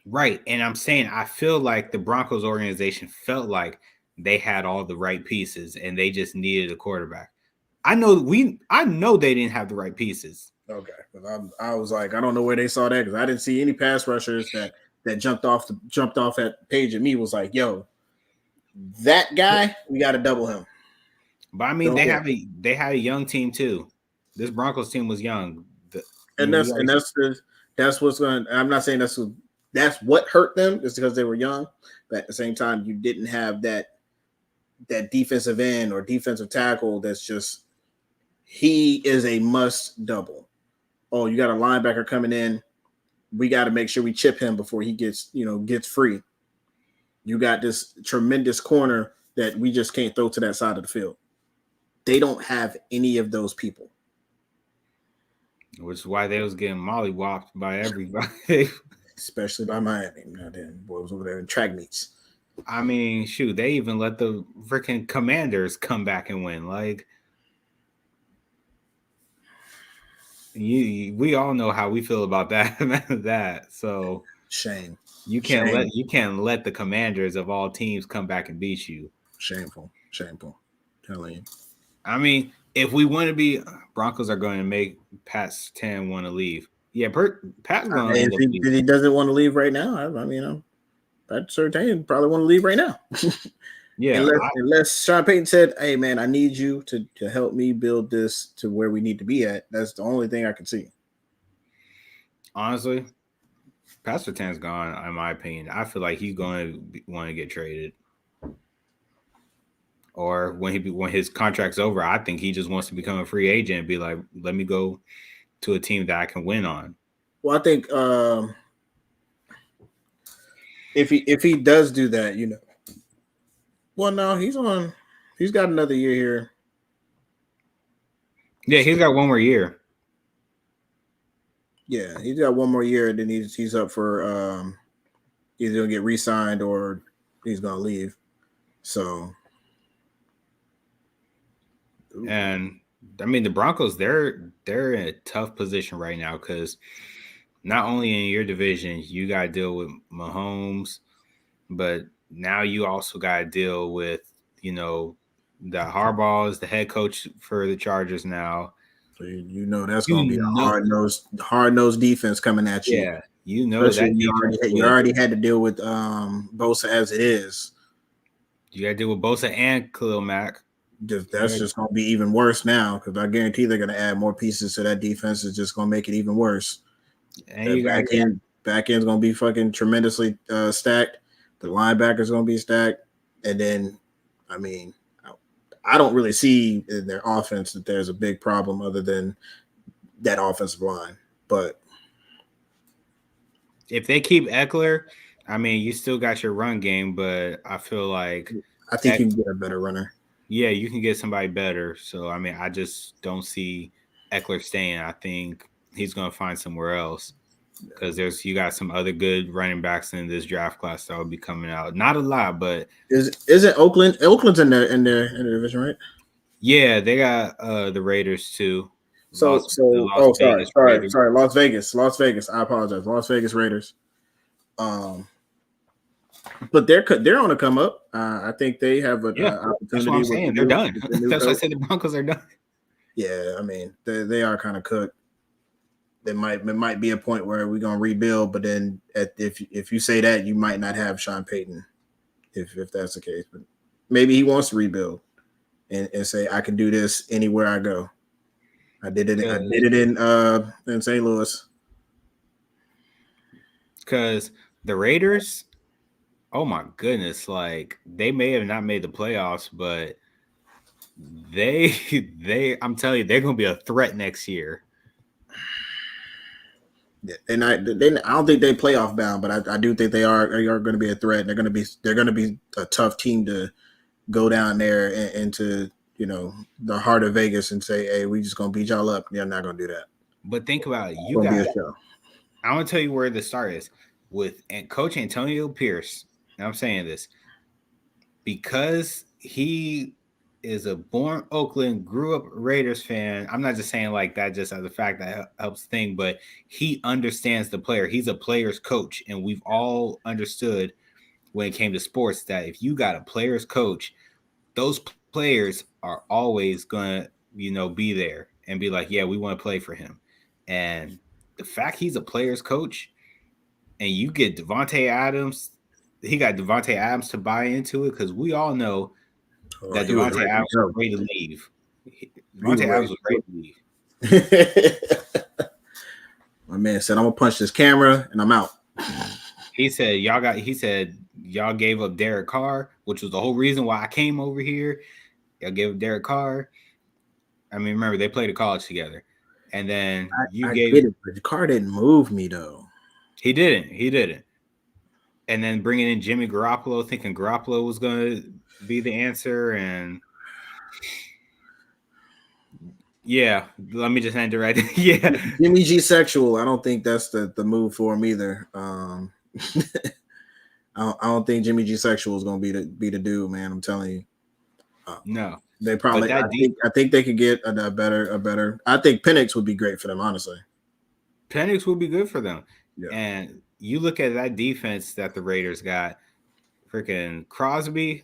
Right. And I'm saying I feel like the Broncos organization felt like they had all the right pieces and they just needed a quarterback. I know they didn't have the right pieces. Okay. I was like, I don't know where they saw that because I didn't see any pass rushers that jumped off at Page and me was like, yo, that guy, we got to double him. But I mean, they had a young team too. This Broncos team was young. That's what's going. I'm not saying that's what hurt them is because they were young, but at the same time, you didn't have that defensive end or defensive tackle that's just he is a must double. Oh, you got a linebacker coming in. We got to make sure we chip him before he gets free. You got this tremendous corner that we just can't throw to that side of the field. They don't have any of those people. Which is why they was getting mollywopped by everybody. Especially by Miami. Now then, boys over there in track meets. I mean, shoot, they even let the freaking Commanders come back and win. Like, we all know how we feel about that. So shame. You can't let the Commanders of all teams come back and beat you. Shameful. Telling you. I mean, if we want to be, Broncos are going to make Pat Stan want to leave. Yeah, Pat's going to leave. He doesn't want to leave right now. I mean, Pat Surtain probably want to leave right now. Yeah. Unless Sean Payton said, hey, man, I need you to help me build this to where we need to be at. That's the only thing I can see. Honestly, Pat Surtain's gone, in my opinion. I feel like he's going to want to get traded. Or when his contract's over, I think he just wants to become a free agent and be like, let me go to a team that I can win on. Well, I think if he does do that, well, no, he's got another year here. Yeah, he's got one more year. Yeah, he's got one more year, and then he's up for either gonna get re-signed or he's gonna leave. So, and I mean the Broncos, they're in a tough position right now because not only in your division you got to deal with Mahomes, but now you also got to deal with the Harbaugh is the head coach for the Chargers now. So that's going to be a hard-nosed defense coming at you. Yeah, that you already had to deal with Bosa as it is. You got to deal with Bosa and Khalil Mack. That's just going to be even worse now because I guarantee they're going to add more pieces to that defense. It's just going to make it even worse. And the back end's going to be fucking tremendously stacked. The linebackers going to be stacked, and then I mean, I don't really see in their offense that there's a big problem other than that offensive line. But if they keep Eckler, I mean, you still got your run game, but I feel like I think you can get a better runner. Yeah, you can get somebody better. So, I mean, I just don't see Eckler staying. I think he's going to find somewhere else because you got some other good running backs in this draft class that will be coming out. Not a lot, but isn't Oakland? Oakland's in their division, right? Yeah, they got the Raiders too. Sorry, Las Vegas. I apologize, Las Vegas Raiders. But they're on a come up. I think they have an opportunity. That's what I'm saying. They're done. That's why I said the Broncos are done. Yeah, I mean they are kind of cooked. There might be a point where we're gonna rebuild, but then if you say that, you might not have Sean Payton, if that's the case. But maybe he wants to rebuild and say I can do this anywhere I go. I did it in St. Louis. Because the Raiders, oh my goodness, like they may have not made the playoffs, but I'm telling you, they're gonna be a threat next year. Yeah, I don't think they playoff bound, but I do think they are going to be a threat. They're going to be a tough team to go down there into the heart of Vegas and say, hey, we just going to beat y'all up. They're not going to do that. But think about it. I want to tell you where the start is with Coach Antonio Pierce. And I'm saying this because he is a born Oakland, grew up Raiders fan. I'm not just saying like that just as a fact that helps thing, but he understands the player. He's a player's coach, and we've all understood when it came to sports that if you got a player's coach, those players are always gonna, be there and be like, yeah, we want to play for him. And the fact he's a player's coach, and you get Devontae Adams, he got Devontae Adams to buy into it because we all know that He was Devontae ready Adams to was go. ready to leave. He was Devontae Adams was ready ready to leave. My man said, "I'm gonna punch this camera and I'm out." He said, y'all gave up Derek Carr, which was the whole reason why I came over here. Y'all gave up Derek Carr. I mean, remember, they played at college together. And then I get it, but the Carr didn't move me though. He didn't. And then bringing in Jimmy Garoppolo, thinking Garoppolo was going to be the answer. And yeah, let me just end it right there. Yeah. Jimmy G sexual. I don't think that's the move for him either. I don't think Jimmy G sexual is going to be the dude, man. I'm telling you. No. They probably. I think they could get a better. I think Penix would be great for them, honestly. Penix would be good for them. Yeah. And you look at that defense that the Raiders got, freaking Crosby.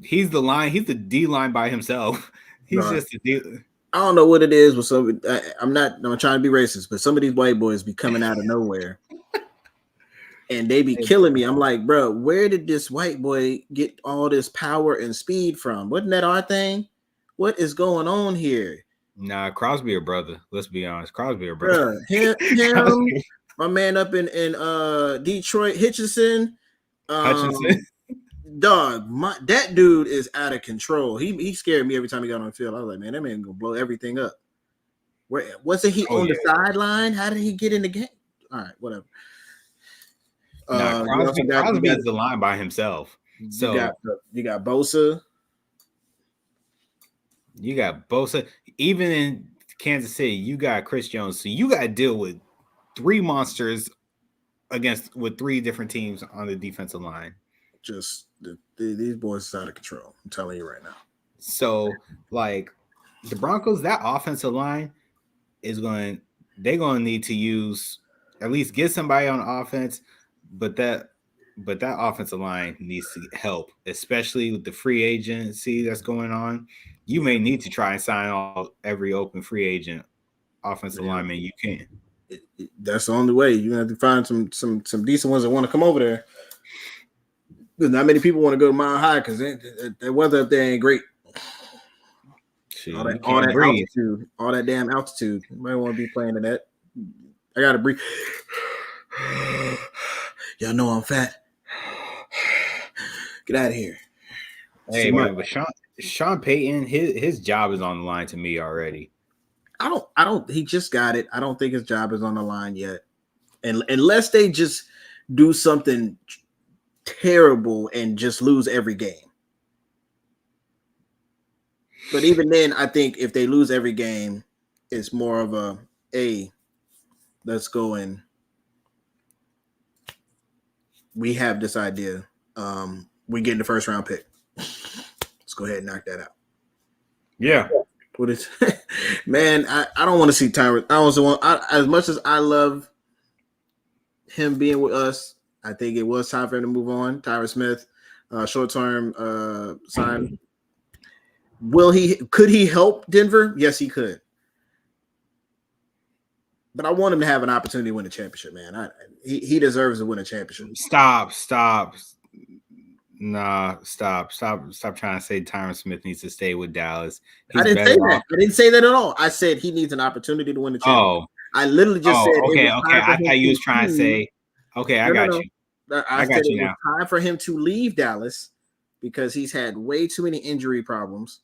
He's the D line by himself. He's just a D. I don't know what it is with some. I'm trying to be racist, but some of these white boys be coming out of nowhere, and they be killing me. I'm like, bro, where did this white boy get all this power and speed from? Wasn't that our thing? What is going on here? Nah, Crosby or brother. Let's be honest, Crosby or brother. Him my man up in Detroit, Hutchinson. Dog, that dude is out of control. He scared me every time he got on the field. I was like, man, that man gonna blow everything up. Where wasn't he on the sideline? How did he get in the game? All right, whatever. Crosby is the line by himself. So you got Bosa. You got Bosa. Even in Kansas City, you got Chris Jones. So you got to deal with three monsters with three different teams on the defensive line. Just these boys are out of control. I'm telling you right now. So, like the Broncos, that offensive line they're going to need to use at least get somebody on offense, but that offensive line needs to help, especially with the free agency that's going on. You may need to try and sign every open free agent offensive lineman you can. That's the only way. You have to find some decent ones that want to come over there. Because not many people want to go to Mile High because the weather up there ain't great. All that damn altitude. You might want to be playing in that. I gotta breathe. Y'all know I'm fat. Get out of here. Hey, man, but Sean Payton, his job is on the line to me already. I don't. He just got it. I don't think his job is on the line yet, and unless they just do something terrible and just lose every game. But even then, I think if they lose every game, it's more of let's go and we have this idea. We get the first round pick. Let's go ahead and knock that out. Yeah. What is man? I don't want to see Tyron. I also want as much as I love him being with us. I think it was time for him to move on. Tyron Smith, short-term sign. Could he help Denver? Yes, he could. But I want him to have an opportunity to win a championship, man. He deserves to win a championship. Stop. Nah, stop trying to say Tyron Smith needs to stay with Dallas. I didn't say that. I didn't say that at all. I said he needs an opportunity to win the championship. I literally just said okay. I thought you was trying to say, okay, I got you. I got you now. It's time for him to leave Dallas because he's had way too many injury problems.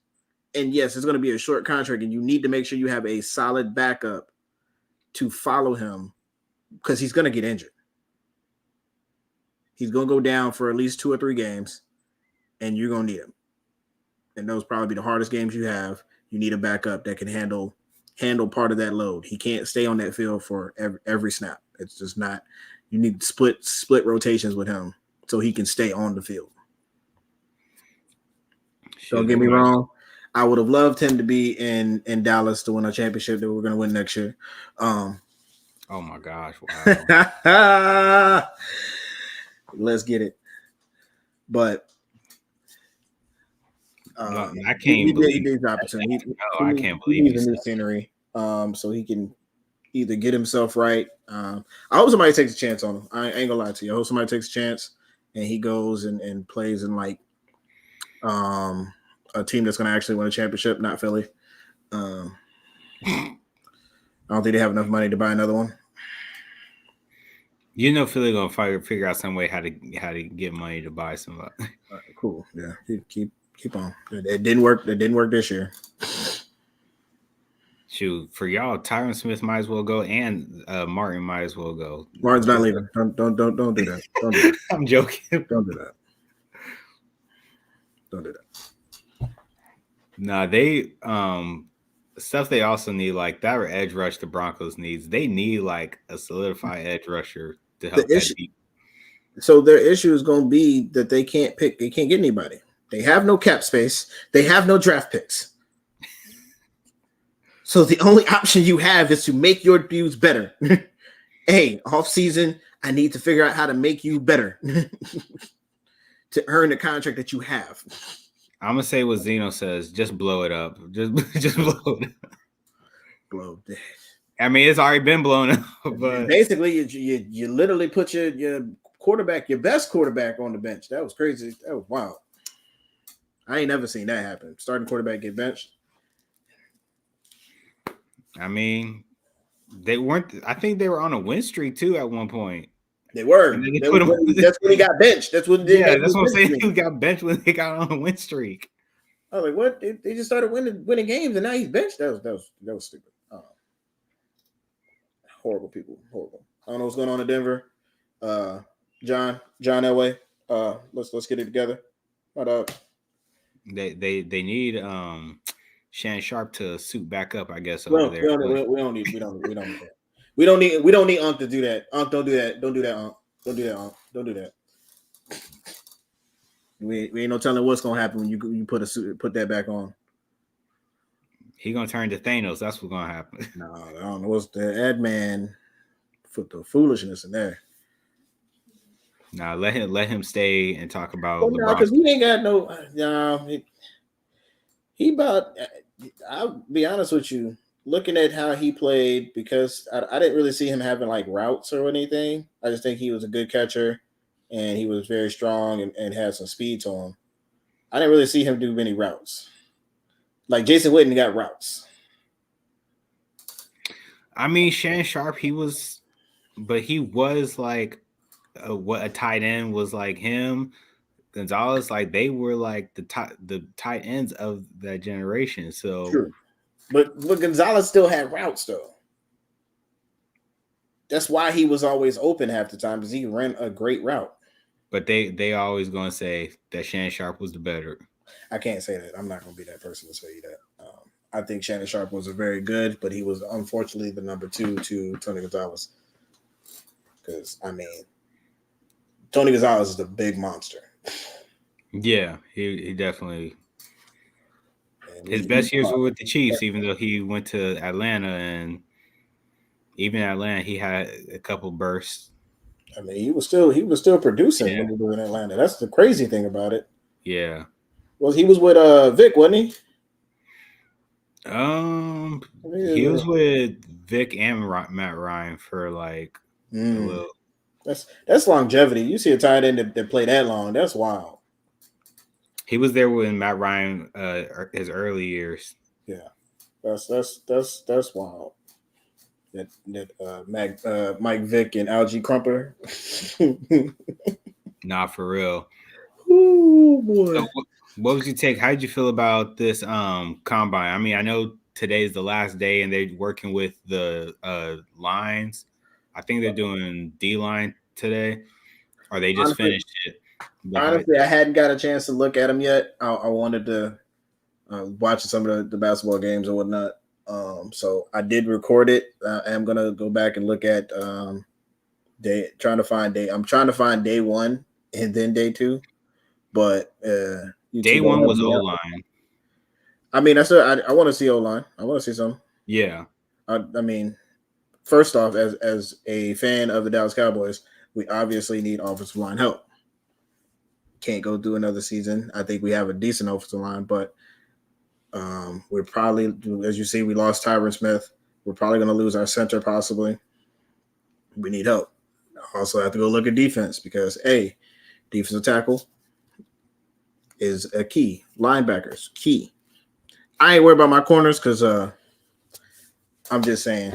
And yes, it's going to be a short contract, and you need to make sure you have a solid backup to follow him because he's going to get injured. He's going to go down for at least 2 or 3 games, and you're going to need him. And those probably be the hardest games you have. You need a backup that can handle part of that load. He can't stay on that field for every snap. It's just not. You need split rotations with him so he can stay on the field. Don't get me wrong. I would have loved him to be in Dallas to win a championship that we're going to win next year. Oh my gosh! Wow. Let's get it. But I can't believe he needs opportunity. I can't believe he needs a new scenery. So he can either get himself right. I hope somebody takes a chance on him. I ain't gonna lie to you. I hope somebody takes a chance and he goes and plays in like a team that's gonna actually win a championship, not Philly. I don't think they have enough money to buy another one. You know, Philly gonna figure out some way how to get money to buy somebody. Cool. Yeah. Keep on. It didn't work. It didn't work this year. Shoot, for y'all, Tyron Smith might as well go, and Martin might as well go. Martin's not leaving. Don't do that. Don't do that. I'm joking. Don't do that. Don't do that. Nah, they stuff they also need, like that edge rush the Broncos needs. They need like a solidified edge rusher to help that deep. So their issue is going to be that they can't get anybody. They have no cap space. They have no draft picks. So the only option you have is to make your dudes better. Hey, off season, I need to figure out how to make you better to earn the contract that you have. I'm gonna say what Xeno says. Just blow it up. Just blow it up. Blow it. I mean, it's already been blown up. But basically, you literally put your quarterback, your best quarterback, on the bench. That was crazy. That was wild. I ain't never seen that happen. Starting quarterback get benched. I mean, they weren't. I think they were on a win streak too at one point. They were. That's when he got benched. That's what. Yeah, that's what I'm saying. He got benched when they got on a win streak. I was like, what? They just started winning games, and now he's benched. That was stupid. Horrible people. Horrible. I don't know what's going on in Denver. John Elway. Let's get it together. What They need Shannon Sharp to suit back up, I guess. We don't need Unc to do that. Unc, don't do that. Don't do that, Unc. Don't do that, Unc. Don't do that. We ain't no telling what's gonna happen when you put that back on. He gonna turn to Thanos. That's what's gonna happen. No, I don't know what's the ad man for the foolishness in there. Nah, let him stay and talk about. Well, no, because he ain't got no. He about. I'll be honest with you. Looking at how he played, because I didn't really see him having like routes or anything. I just think he was a good catcher, and he was very strong and had some speed to him. I didn't really see him do many routes. Like Jason Witten got routes. I mean, Shannon Sharp, he was like what a tight end was like him. Gonzalez, like they were like the tight ends of that generation. So, true. But Gonzalez still had routes though. That's why he was always open half the time, because he ran a great route. But they always gonna say that Shannon Sharp was the better. I can't say that. I'm not gonna be that person to say that. I think Shannon Sharp was a very good, but he was unfortunately the number 2 to Tony Gonzalez. Because I mean, Tony Gonzalez is a big monster. Yeah, he definitely. His best years were with the Chiefs, even though he went to Atlanta, and even at Atlanta, he had a couple bursts. I mean, he was still producing when he was in Atlanta. That's the crazy thing about it. Yeah. Well, he was with Vic, wasn't he? He was with Vic and Matt Ryan for like a little. That's longevity. You see a tight end that played that long. That's wild. He was there when Matt Ryan, his early years. Yeah, that's wild. That Mike Vick and Algie Crumpler. Nah, for real. Oh boy. So what would you take? How did you feel about this combine? I mean, I know today's the last day and they're working with the lines. I think they're doing D-line today, or they just finished it. Honestly, I hadn't got a chance to look at them yet. I wanted to watch some of the basketball games or whatnot. So I did record it. I am gonna go back and look at I'm trying to find day 1 and then day 2. But Day one was O-line. I mean, I want to see O-line. I want to see some. Yeah. I mean, first off, as a fan of the Dallas Cowboys, we obviously need offensive line help. Can't go through another season. I think we have a decent offensive line, but we're probably, as you see, we lost Tyron Smith. We're probably going to lose our center possibly. We need help. Also have to go look at defense because, defensive tackle is a key. Linebackers, key. I ain't worried about my corners because I'm just saying.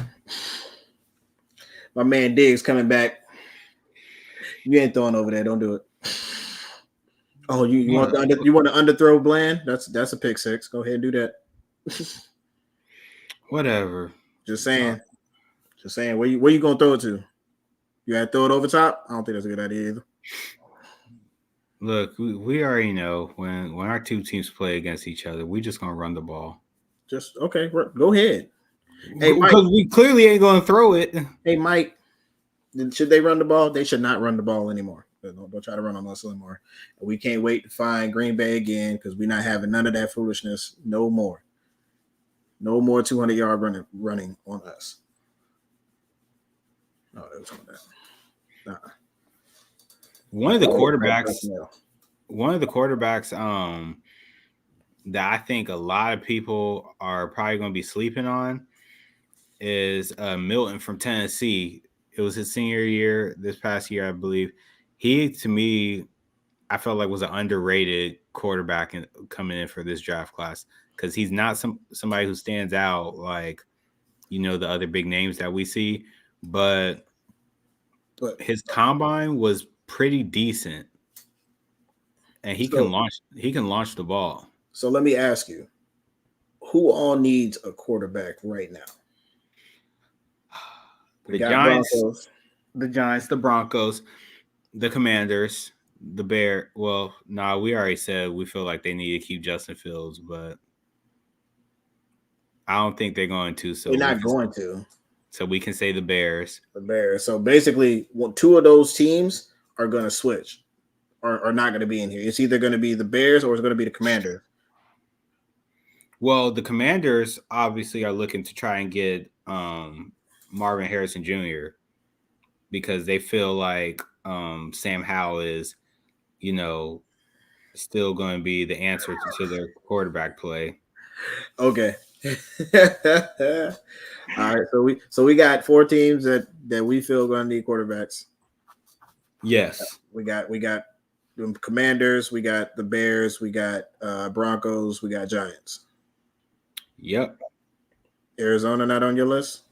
My man Diggs coming back. You ain't throwing over there. Don't do it. Oh, you want to underthrow Bland? That's a pick six. Go ahead and do that. Whatever. Just saying. Where you gonna throw it to? You gotta throw it over top? I don't think that's a good idea either. Look, we already know when our two teams play against each other, we just gonna run the ball. Just okay. Go ahead. Hey, Mike, because we clearly ain't gonna throw it. Hey, Mike, should they run the ball? They should not run the ball anymore. Don't try to run on us anymore. We can't wait to find Green Bay again because we're not having none of that foolishness. No more. No more 200-yard running on us. No, it was on that. One of the quarterbacks that I think a lot of people are probably going to be sleeping on is Milton from Tennessee. It was his senior year this past year, I believe. He, to me, I felt like was an underrated quarterback coming in for this draft class because he's not somebody who stands out like, the other big names that we see, but his combine was pretty decent, and he can launch the ball. So let me ask you, who all needs a quarterback right now? The Giants, the Broncos, the Commanders, the Bears. Well, we already said we feel like they need to keep Justin Fields, but I don't think they're going to. So they're not going to. So we can say the Bears. The Bears. So basically, two of those teams are going to switch or are not going to be in here. It's either going to be the Bears or it's going to be the Commanders. Well, the Commanders obviously are looking to try and get Marvin Harrison Jr. because they feel like Sam Howell is, still going to be the answer to their quarterback play. Okay. All right. So we got 4 teams that we feel going to need quarterbacks. Yes. We got the Commanders. We got the Bears. We got Broncos. We got Giants. Yep. Arizona not on your list?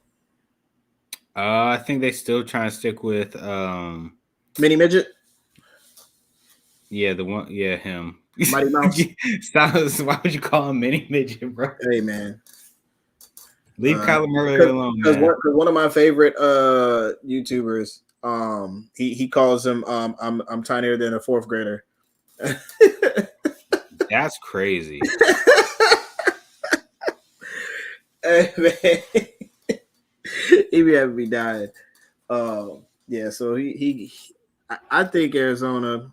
I think they still trying to stick with Mini Midget. Yeah, the one. Yeah, him. Mighty Mouse. Why would you call him Mini Midget, bro? Hey, man. Leave Kyler Murray alone, man. One of my favorite YouTubers, he calls him I'm tinier than a 4th grader. That's crazy. Hey, man. He be having me dying. Yeah, so I think Arizona.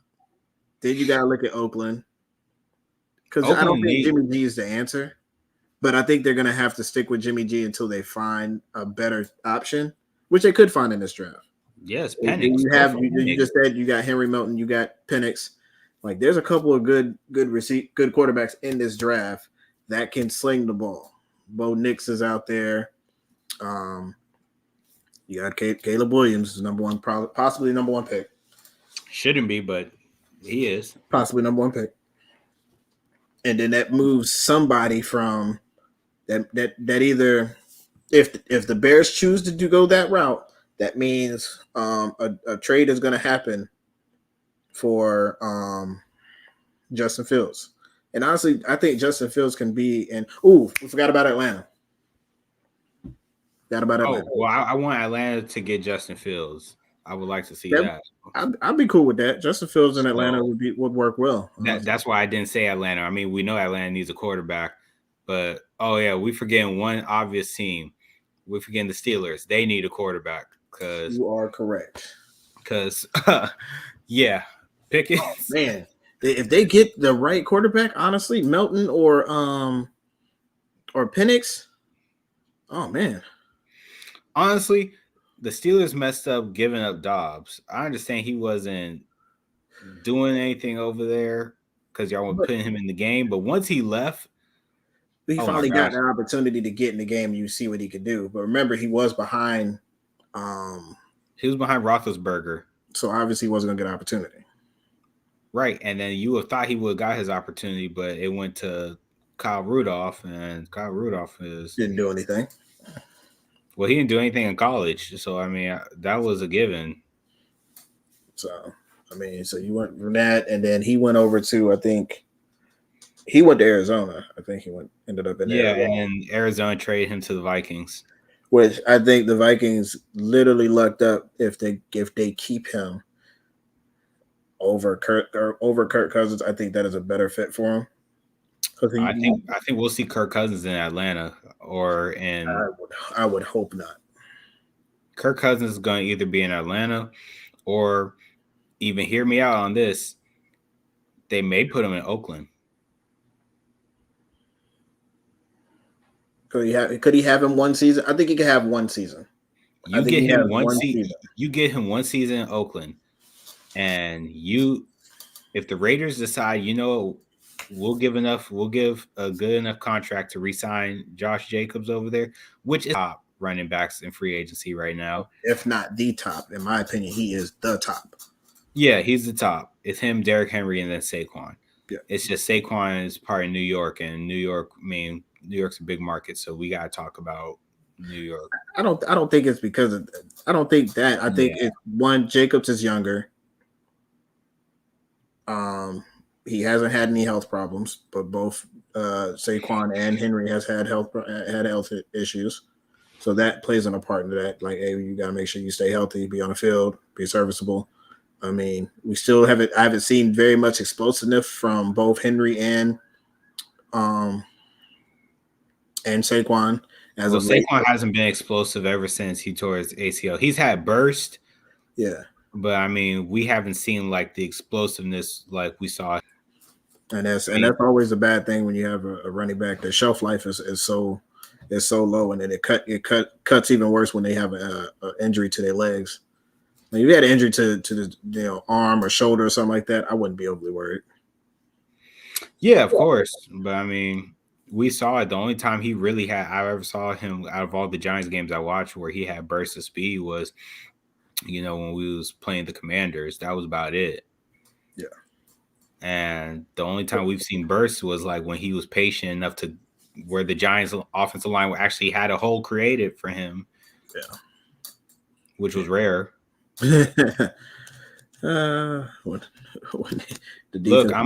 Then you gotta look at Oakland. Because I don't think Jimmy G is the answer. But I think they're gonna have to stick with Jimmy G until they find a better option, which they could find in this draft. Yes, Penix. You just said you got Henry Milton, you got Penix. Like there's a couple of good quarterbacks in this draft that can sling the ball. Bo Nix is out there. You got Caleb Williams, is number one, possibly number 1 pick. Shouldn't be, but he is possibly number 1 pick. And then that moves somebody from that either if the Bears choose to go that route, that means a trade is going to happen for Justin Fields. And honestly, I think Justin Fields can be in. Ooh, we forgot about Atlanta. Oh, well, I want Atlanta to get Justin Fields. I would like to see that. I'd be cool with that. Justin Fields in Atlanta would work well. That's why I didn't say Atlanta. I mean, we know Atlanta needs a quarterback, but we forgetting one obvious team. We're forgetting the Steelers. They need a quarterback because you are correct. Because Pickens. Man, If they get the right quarterback, honestly, Melton or Penix, oh man. Honestly, the Steelers messed up giving up Dobbs. I understand he wasn't doing anything over there because y'all were putting him in the game, but once he left, He oh my finally got gosh, an opportunity to get in the game. You see what he could do, but remember, he was behind. He was behind Roethlisberger, so obviously he wasn't gonna get an opportunity. Right, and then you would have thought he would have got his opportunity, but it went to Kyle Rudolph, and Kyle Rudolph didn't do anything. Well, he didn't do anything in college, so I mean that was a given. So I mean, so you went from that, and then he went over to, I think he went to Arizona. I think he ended up in Arizona. And then Arizona traded him to the Vikings, which I think the Vikings literally lucked up if they keep him over Kirk Cousins. I think that is a better fit for him. I think we'll see Kirk Cousins in Atlanta or in. I would hope not. Kirk Cousins is going to either be in Atlanta or, even hear me out on this, they may put him in Oakland. Could he have him one season? I think he could have one season. You get him one season. You get him one season in Oakland, and if the Raiders decide, we'll give a good enough contract to re-sign Josh Jacobs over there, which is top running backs in free agency right now. If not the top, in my opinion, he is the top. Yeah, he's the top. It's him, Derrick Henry, and then Saquon. Yeah. It's just Saquon is part of New York, and New York's a big market, so we got to talk about New York. I don't think it's because of that. I don't think that. I think it's one, Jacobs is younger. He hasn't had any health problems, but both Saquon and Henry has had health issues. So that plays a part into that. Like, hey, you got to make sure you stay healthy, be on the field, be serviceable. I mean, I haven't seen very much explosiveness from both Henry and Saquon. Saquon hasn't been explosive ever since he tore his ACL. He's had burst. Yeah. But I mean, we haven't seen like the explosiveness like we saw. And that's always a bad thing when you have a running back. The shelf life is so low, and then it cuts even worse when they have an injury to their legs. If you had an injury to the arm or shoulder or something like that, I wouldn't be overly worried. Yeah, of course. But I mean, we saw it. The only time I ever saw him out of all the Giants games I watched where he had bursts of speed was, when we was playing the Commanders. That was about it. Yeah. And the only time we've seen bursts was like when he was patient enough to where the Giants offensive line actually had a hole created for him. Yeah. Which was rare. Look, I'm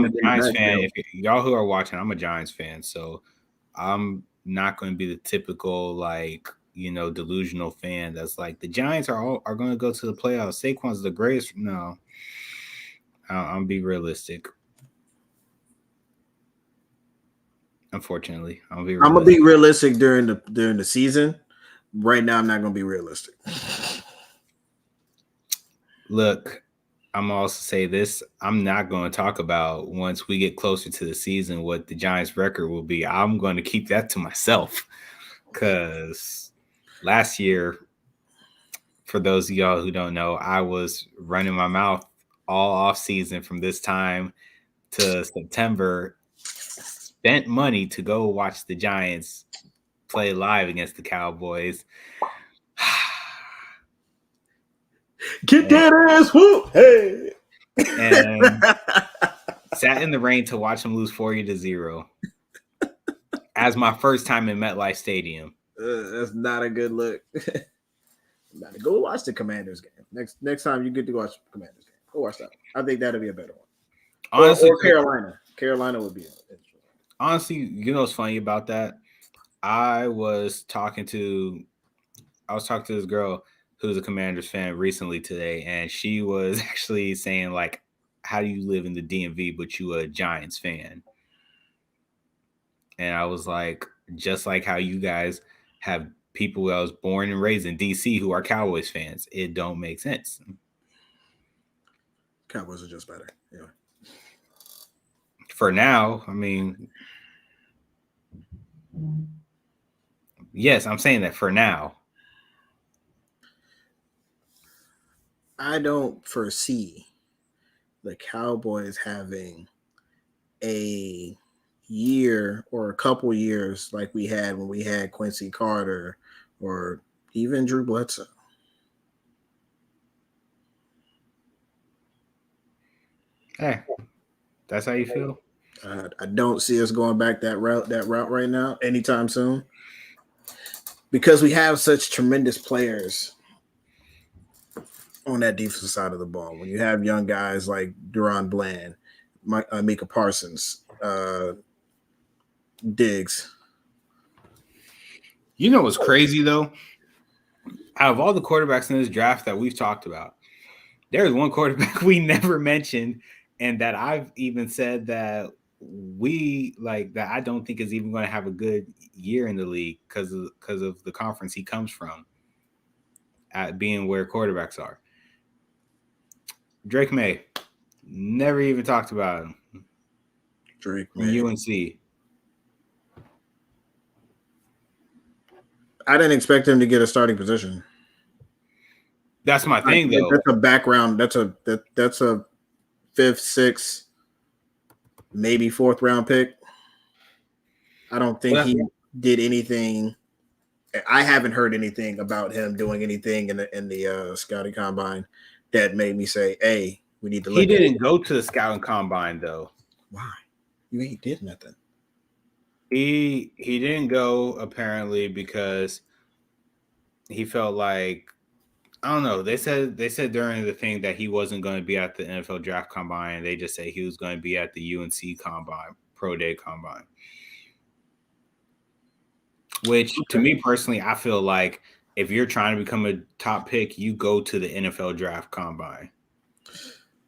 a Giants fan. If y'all who are watching, I'm a Giants fan, so I'm not going to be the typical delusional fan that's like the Giants are going to go to the playoffs. Saquon's the greatest. No, I'm be realistic. Unfortunately, I'm gonna be realistic during the season. Right now, I'm not gonna be realistic. Look, I'm also say this. I'm not going to talk about once we get closer to the season what the Giants record will be. I'm going to keep that to myself because last year, for those of y'all who don't know, I was running my mouth all off season from this time to September, spent money to go watch the Giants play live against the Cowboys. Get that ass whoop! Hey, and sat in the rain to watch them lose 40-0 as my first time in MetLife Stadium. That's not a good look. Go watch the Commanders game next time you get to watch the Commanders game. Go watch that. I think that'll be a better one. Honestly, or Carolina. Carolina would be interesting. Honestly, you know what's funny about that? I was talking to this girl who's a Commanders fan recently today, and she was actually saying, like, how do you live in the DMV but you a Giants fan? And I was like, just like how you guys have people that was born and raised in DC who are Cowboys fans. It don't make sense. Cowboys are just better. Yeah. For now, I mean, yes, I'm saying that for now. I don't foresee the Cowboys having a year or a couple years like we had when we had Quincy Carter or even Drew Bledsoe. Hey, that's how you feel? I don't see us going back that route right now anytime soon because we have such tremendous players on that defensive side of the ball. When you have young guys like Duron Bland, Micah Parsons, Diggs. You know what's crazy though? Out of all the quarterbacks in this draft that we've talked about, there's one quarterback we never mentioned, and that I've even said that we like that I don't think is even going to have a good year in the league because of the conference he comes from, at being where quarterbacks are. Drake May, never even talked about him. Drake May. UNC. I didn't expect him to get a starting position. That's my thing, though. That's a background. That's a fifth, sixth, maybe fourth round pick. I don't think he did anything. I haven't heard anything about him doing anything in the scouting combine that made me say, "Hey, we need to." He didn't go to the scouting combine though. Why? You ain't did nothing. He didn't go apparently because he felt like, I don't know. They said during the thing that he wasn't going to be at the NFL draft combine. They just say he was going to be at the UNC combine, pro day combine. Which to me personally, I feel like if you're trying to become a top pick, you go to the NFL draft combine.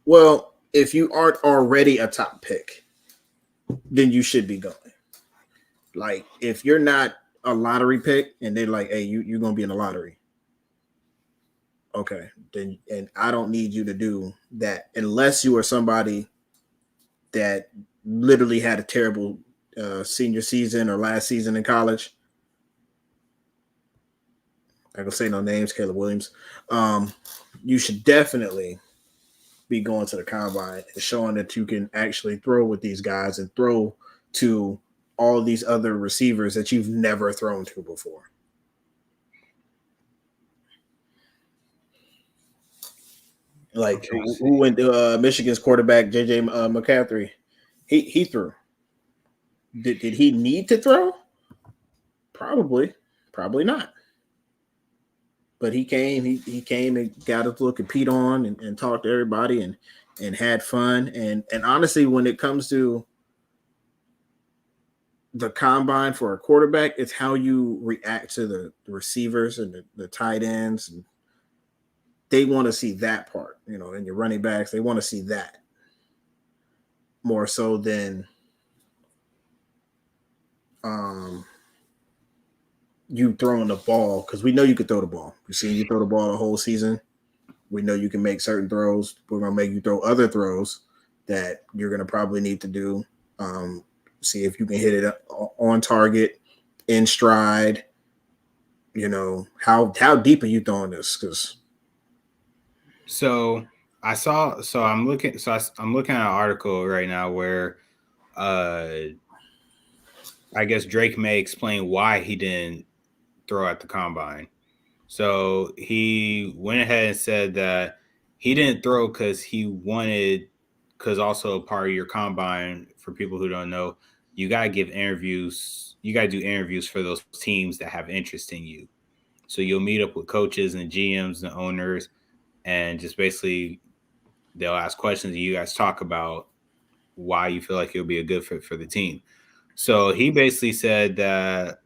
Well, if you aren't already a top pick, then you should be going. Like if you're not a lottery pick and they're like, "Hey, you're going to be in the lottery." Okay, then, and I don't need you to do that unless you are somebody that literally had a terrible senior season or last season in college. I can say no names, Caleb Williams. You should definitely be going to the combine and showing that you can actually throw with these guys and throw to all these other receivers that you've never thrown to before. Like who went to Michigan's quarterback, JJ McCaffrey? He threw. Did he need to throw? Probably not. But he came and got us to compete on and talk to everybody and had fun. And honestly, when it comes to the combine for a quarterback, it's how you react to the receivers and the tight ends. And they want to see that part, and your running backs, they want to see that more so than you throwing the ball, because we know you can throw the ball. We've seen you throw the ball the whole season. We know you can make certain throws. We're going to make you throw other throws that you're going to probably need to do. See if you can hit it on target, in stride. How deep are you throwing this? I'm looking at an article right now where I guess Drake May explain why he didn't throw at the combine. So he went ahead and said that he didn't throw because also part of your combine, for people who don't know, you got to give interviews. You got to do interviews for those teams that have interest in you. So you'll meet up with coaches and GMs and owners, and just basically they'll ask questions and you guys talk about why you feel like you'll be a good fit for the team. So he basically said that,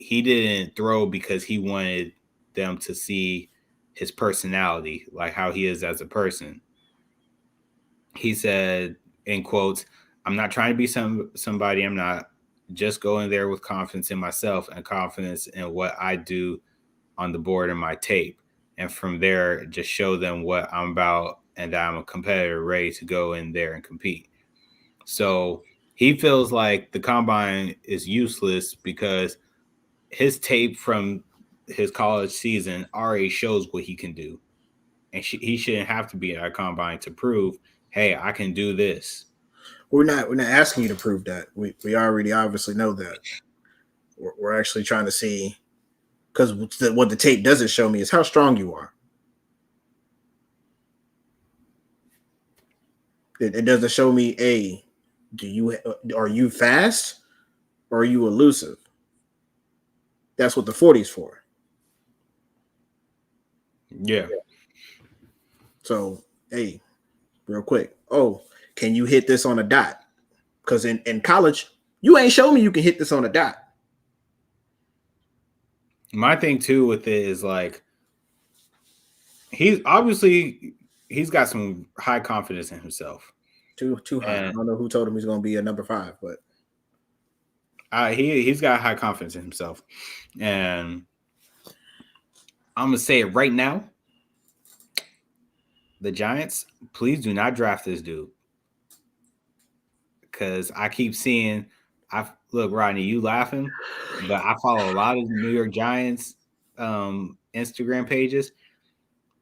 he didn't throw because he wanted them to see his personality, like how he is as a person. He said, in quotes, "I'm not trying to be somebody I'm not. Just going there with confidence in myself and confidence in what I do on the board and my tape. And from there, just show them what I'm about and that I'm a competitor ready to go in there and compete." So he feels like the combine is useless because his tape from his college season already shows what he can do. And he shouldn't have to be at a combine to prove, hey, I can do this. We're not asking you to prove that. We already obviously know that. We're actually trying to see, because what the tape doesn't show me is how strong you are. It doesn't show me are you fast or are you elusive? That's what the 40's for. Yeah. So, hey, real quick. Oh, can you hit this on a dot? Because in college, you ain't show me you can hit this on a dot. My thing too with it is like he's got some high confidence in himself. Too high. I don't know who told him he's going to be a number 5, but he's got high confidence in himself, and I'm gonna say it right now. The Giants, please do not draft this dude, because I keep seeing. Look, Rodney, you laughing, but I follow a lot of New York Giants Instagram pages,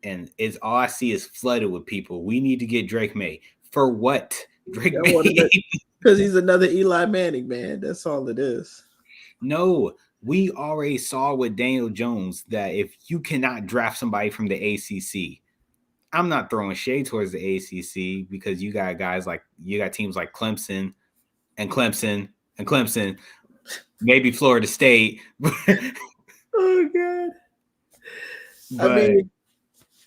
and it's all I see is flooded with people. We need to get Drake May. For what? Drake May? Because he's another Eli Manning, man. That's all it is. No, we already saw with Daniel Jones that if you cannot draft somebody from the ACC, I'm not throwing shade towards the ACC, because you got teams like Clemson and Clemson and Clemson, maybe Florida State. Oh God! But, I mean,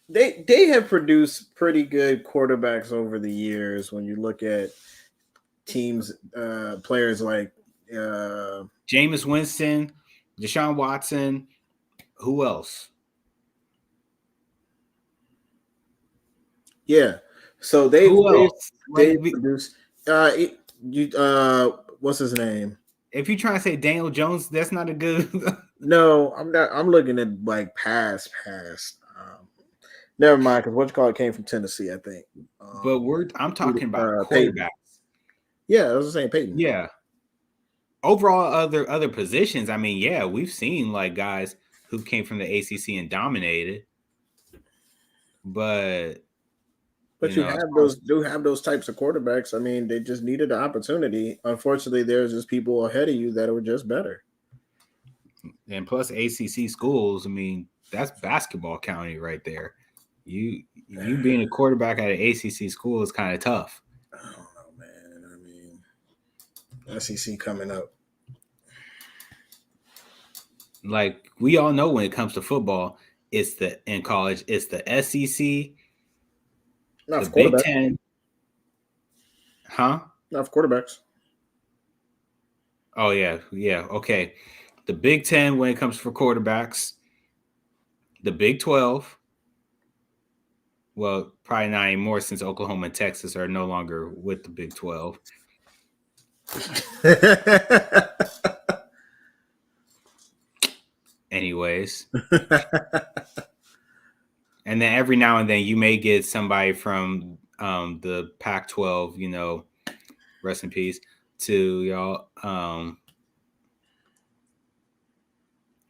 they have produced pretty good quarterbacks over the years. When you look at teams, players like Jameis Winston, Deshaun Watson, who else? Yeah. So they produced. What's his name? If you're trying to say Daniel Jones, that's not a good. No, I'm not. I'm looking at like past. Never mind, because what you call it came from Tennessee, I think. But I'm talking about quarterbacks. Peyton. Yeah, I was saying Peyton. Yeah. Overall, other positions. I mean, yeah, we've seen like guys who came from the ACC and dominated, but you have those types of quarterbacks. I mean, they just needed an opportunity. Unfortunately, there's just people ahead of you that were just better. And plus, ACC schools. I mean, that's basketball county right there. You being a quarterback at an ACC school is kind of tough. I don't know, man. I mean, SEC coming up. Like we all know, when it comes to football, in college, it's the SEC, not the Big Ten, Not for quarterbacks. Oh yeah, okay. The Big Ten when it comes for quarterbacks, the Big 12. Well, probably not anymore, since Oklahoma and Texas are no longer with the Big 12. Anyways. And then every now and then you may get somebody from the Pac-12, rest in peace to y'all.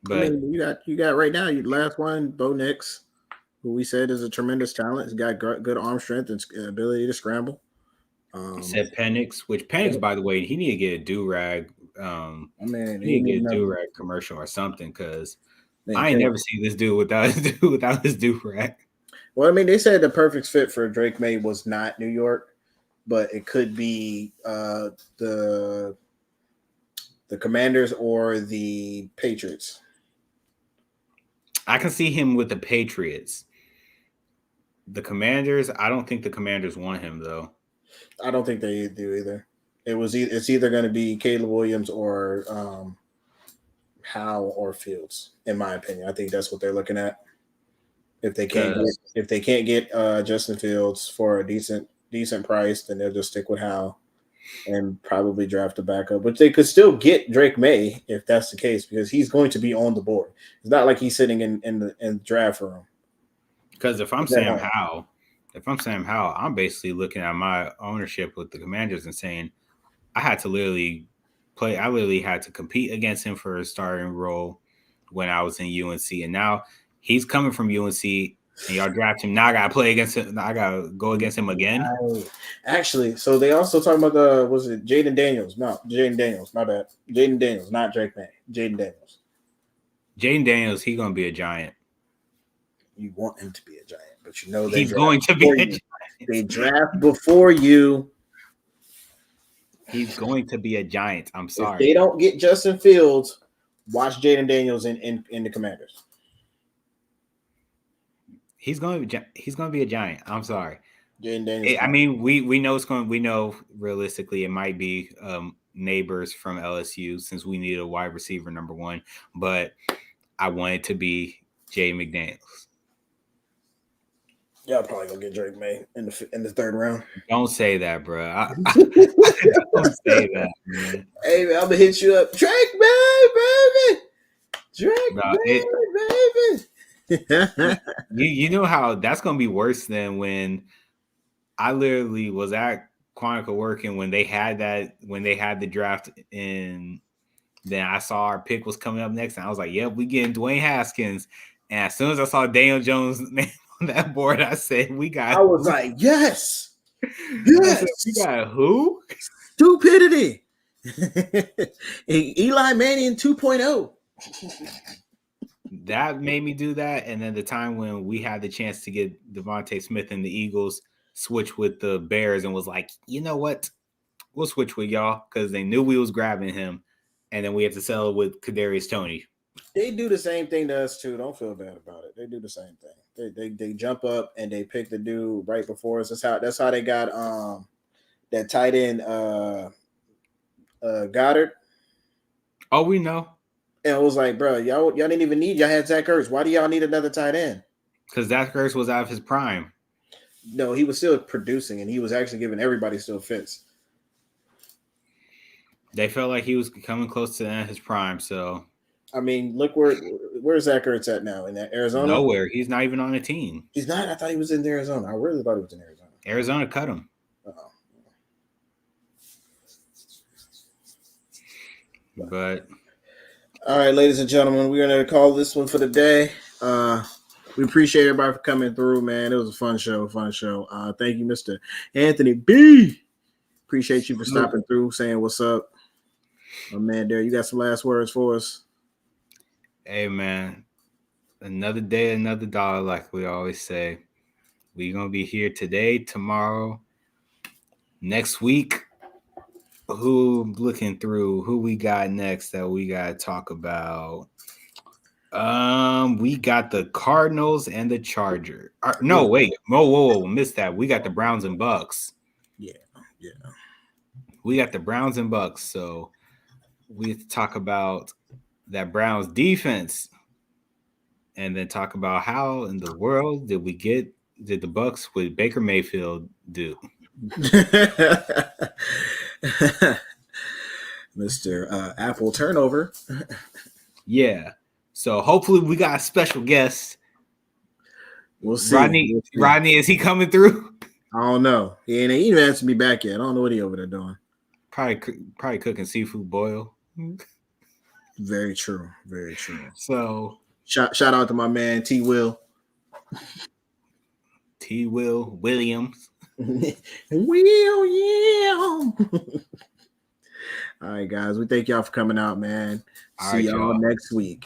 But I mean, you got right now, your last one, Bo Nix, who we said is a tremendous talent. He's got good arm strength and ability to scramble. Said Penix, by the way, he need to get a do-rag. He need to get a do-rag commercial or something, because I ain't never seen this dude without his do-rag. Well, I mean, they said the perfect fit for Drake May was not New York, but it could be the Commanders or the Patriots. I can see him with the Patriots. The Commanders, I don't think the Commanders want him, though. I don't think they do either. It's either going to be Caleb Williams or Howe or Fields, in my opinion. I think that's what they're looking at. If they can't get Justin Fields for a decent price, then they'll just stick with Howe and probably draft a backup. But they could still get Drake May if that's the case, because he's going to be on the board. It's not like he's sitting in the draft room. Because if I'm Sam Howell, I'm basically looking at my ownership with the Commanders and saying, I had to literally play. I literally had to compete against him for a starting role when I was in UNC, and now he's coming from UNC, and y'all draft him. Now I gotta play against him. I gotta go against him again. Actually, so they also talking about was it Jaden Daniels? No, Jaden Daniels. My bad. Jaden Daniels, not Drake May. Jaden Daniels. Jaden Daniels, he's gonna be a giant. You want him to be a giant, but you know he's going to be a giant. They draft before you. He's going to be a giant. I'm sorry. If they don't get Justin Fields, watch Jaden Daniels in the Commanders. He's going to be a giant. I'm sorry. Jaden Daniels. I mean, we know it's going. We know realistically it might be neighbors from LSU since we need a wide receiver number one. But I want it to be Jay McDaniels. Y'all probably gonna get Drake May in the third round. Don't say that, bro. Don't say that, man. Hey, man, I'm gonna hit you up, Drake May, baby. Drake May, baby. You know how that's gonna be worse than when I literally was at Quantico working when they had the draft in. Then I saw our pick was coming up next, and I was like, "Yep, we getting Dwayne Haskins." And as soon as I saw Daniel Jones' name on that board, I said, "We got." I was like, "Yes, yes." We got who? Stupidity. Eli Manning 2.0. That made me do that, and then the time when we had the chance to get Devontae Smith and the Eagles switch with the Bears, and was like, "You know what? We'll switch with y'all," because they knew we was grabbing him, and then we had to settle with Kadarius Toney. They do the same thing to us too. Don't feel bad about it. They do the same thing. They jump up and they pick the dude right before us. That's how they got that tight end Goddard. Oh, we know. And it was like, bro, y'all didn't even need. Y'all had Zach Ertz. Why do y'all need another tight end? Because Zach Ertz was out of his prime. No, he was still producing, and he was actually giving everybody still fits. They felt like he was coming close to the end of his prime. So, I mean, look where's Zach Ertz at now? In Arizona? Nowhere. He's not even on a team. He's not. I thought he was in Arizona. I really thought he was in Arizona. Arizona cut him. Uh-oh. But all right, ladies and gentlemen, we're gonna call this one for the day. We appreciate everybody for coming through, man. It was a fun show. Thank you, Mr. Anthony B. Appreciate you for stopping through, saying what's up. Oh, man, Darrel, you got some last words for us? Hey, man, another day, another dollar, like we always say. We're gonna be here today, tomorrow, next week. Who we got next that we gotta talk about? We got the Cardinals and the Chargers. No, wait, whoa, missed that. We got the Browns and Bucks. Yeah. We got the Browns and Bucks, so we have to talk about that Browns defense, and then talk about how in the world did the Bucks with Baker Mayfield do? Mr. Apple turnover. Yeah. So hopefully we got a special guest. We'll see. Rodney, is he coming through? I don't know. He ain't even answered me back yet. I don't know what he over there doing. Probably cooking seafood boil. Very true. So shout out to my man T. Will Williams. William. All right, guys. We thank y'all for coming out, man. See y'all next week.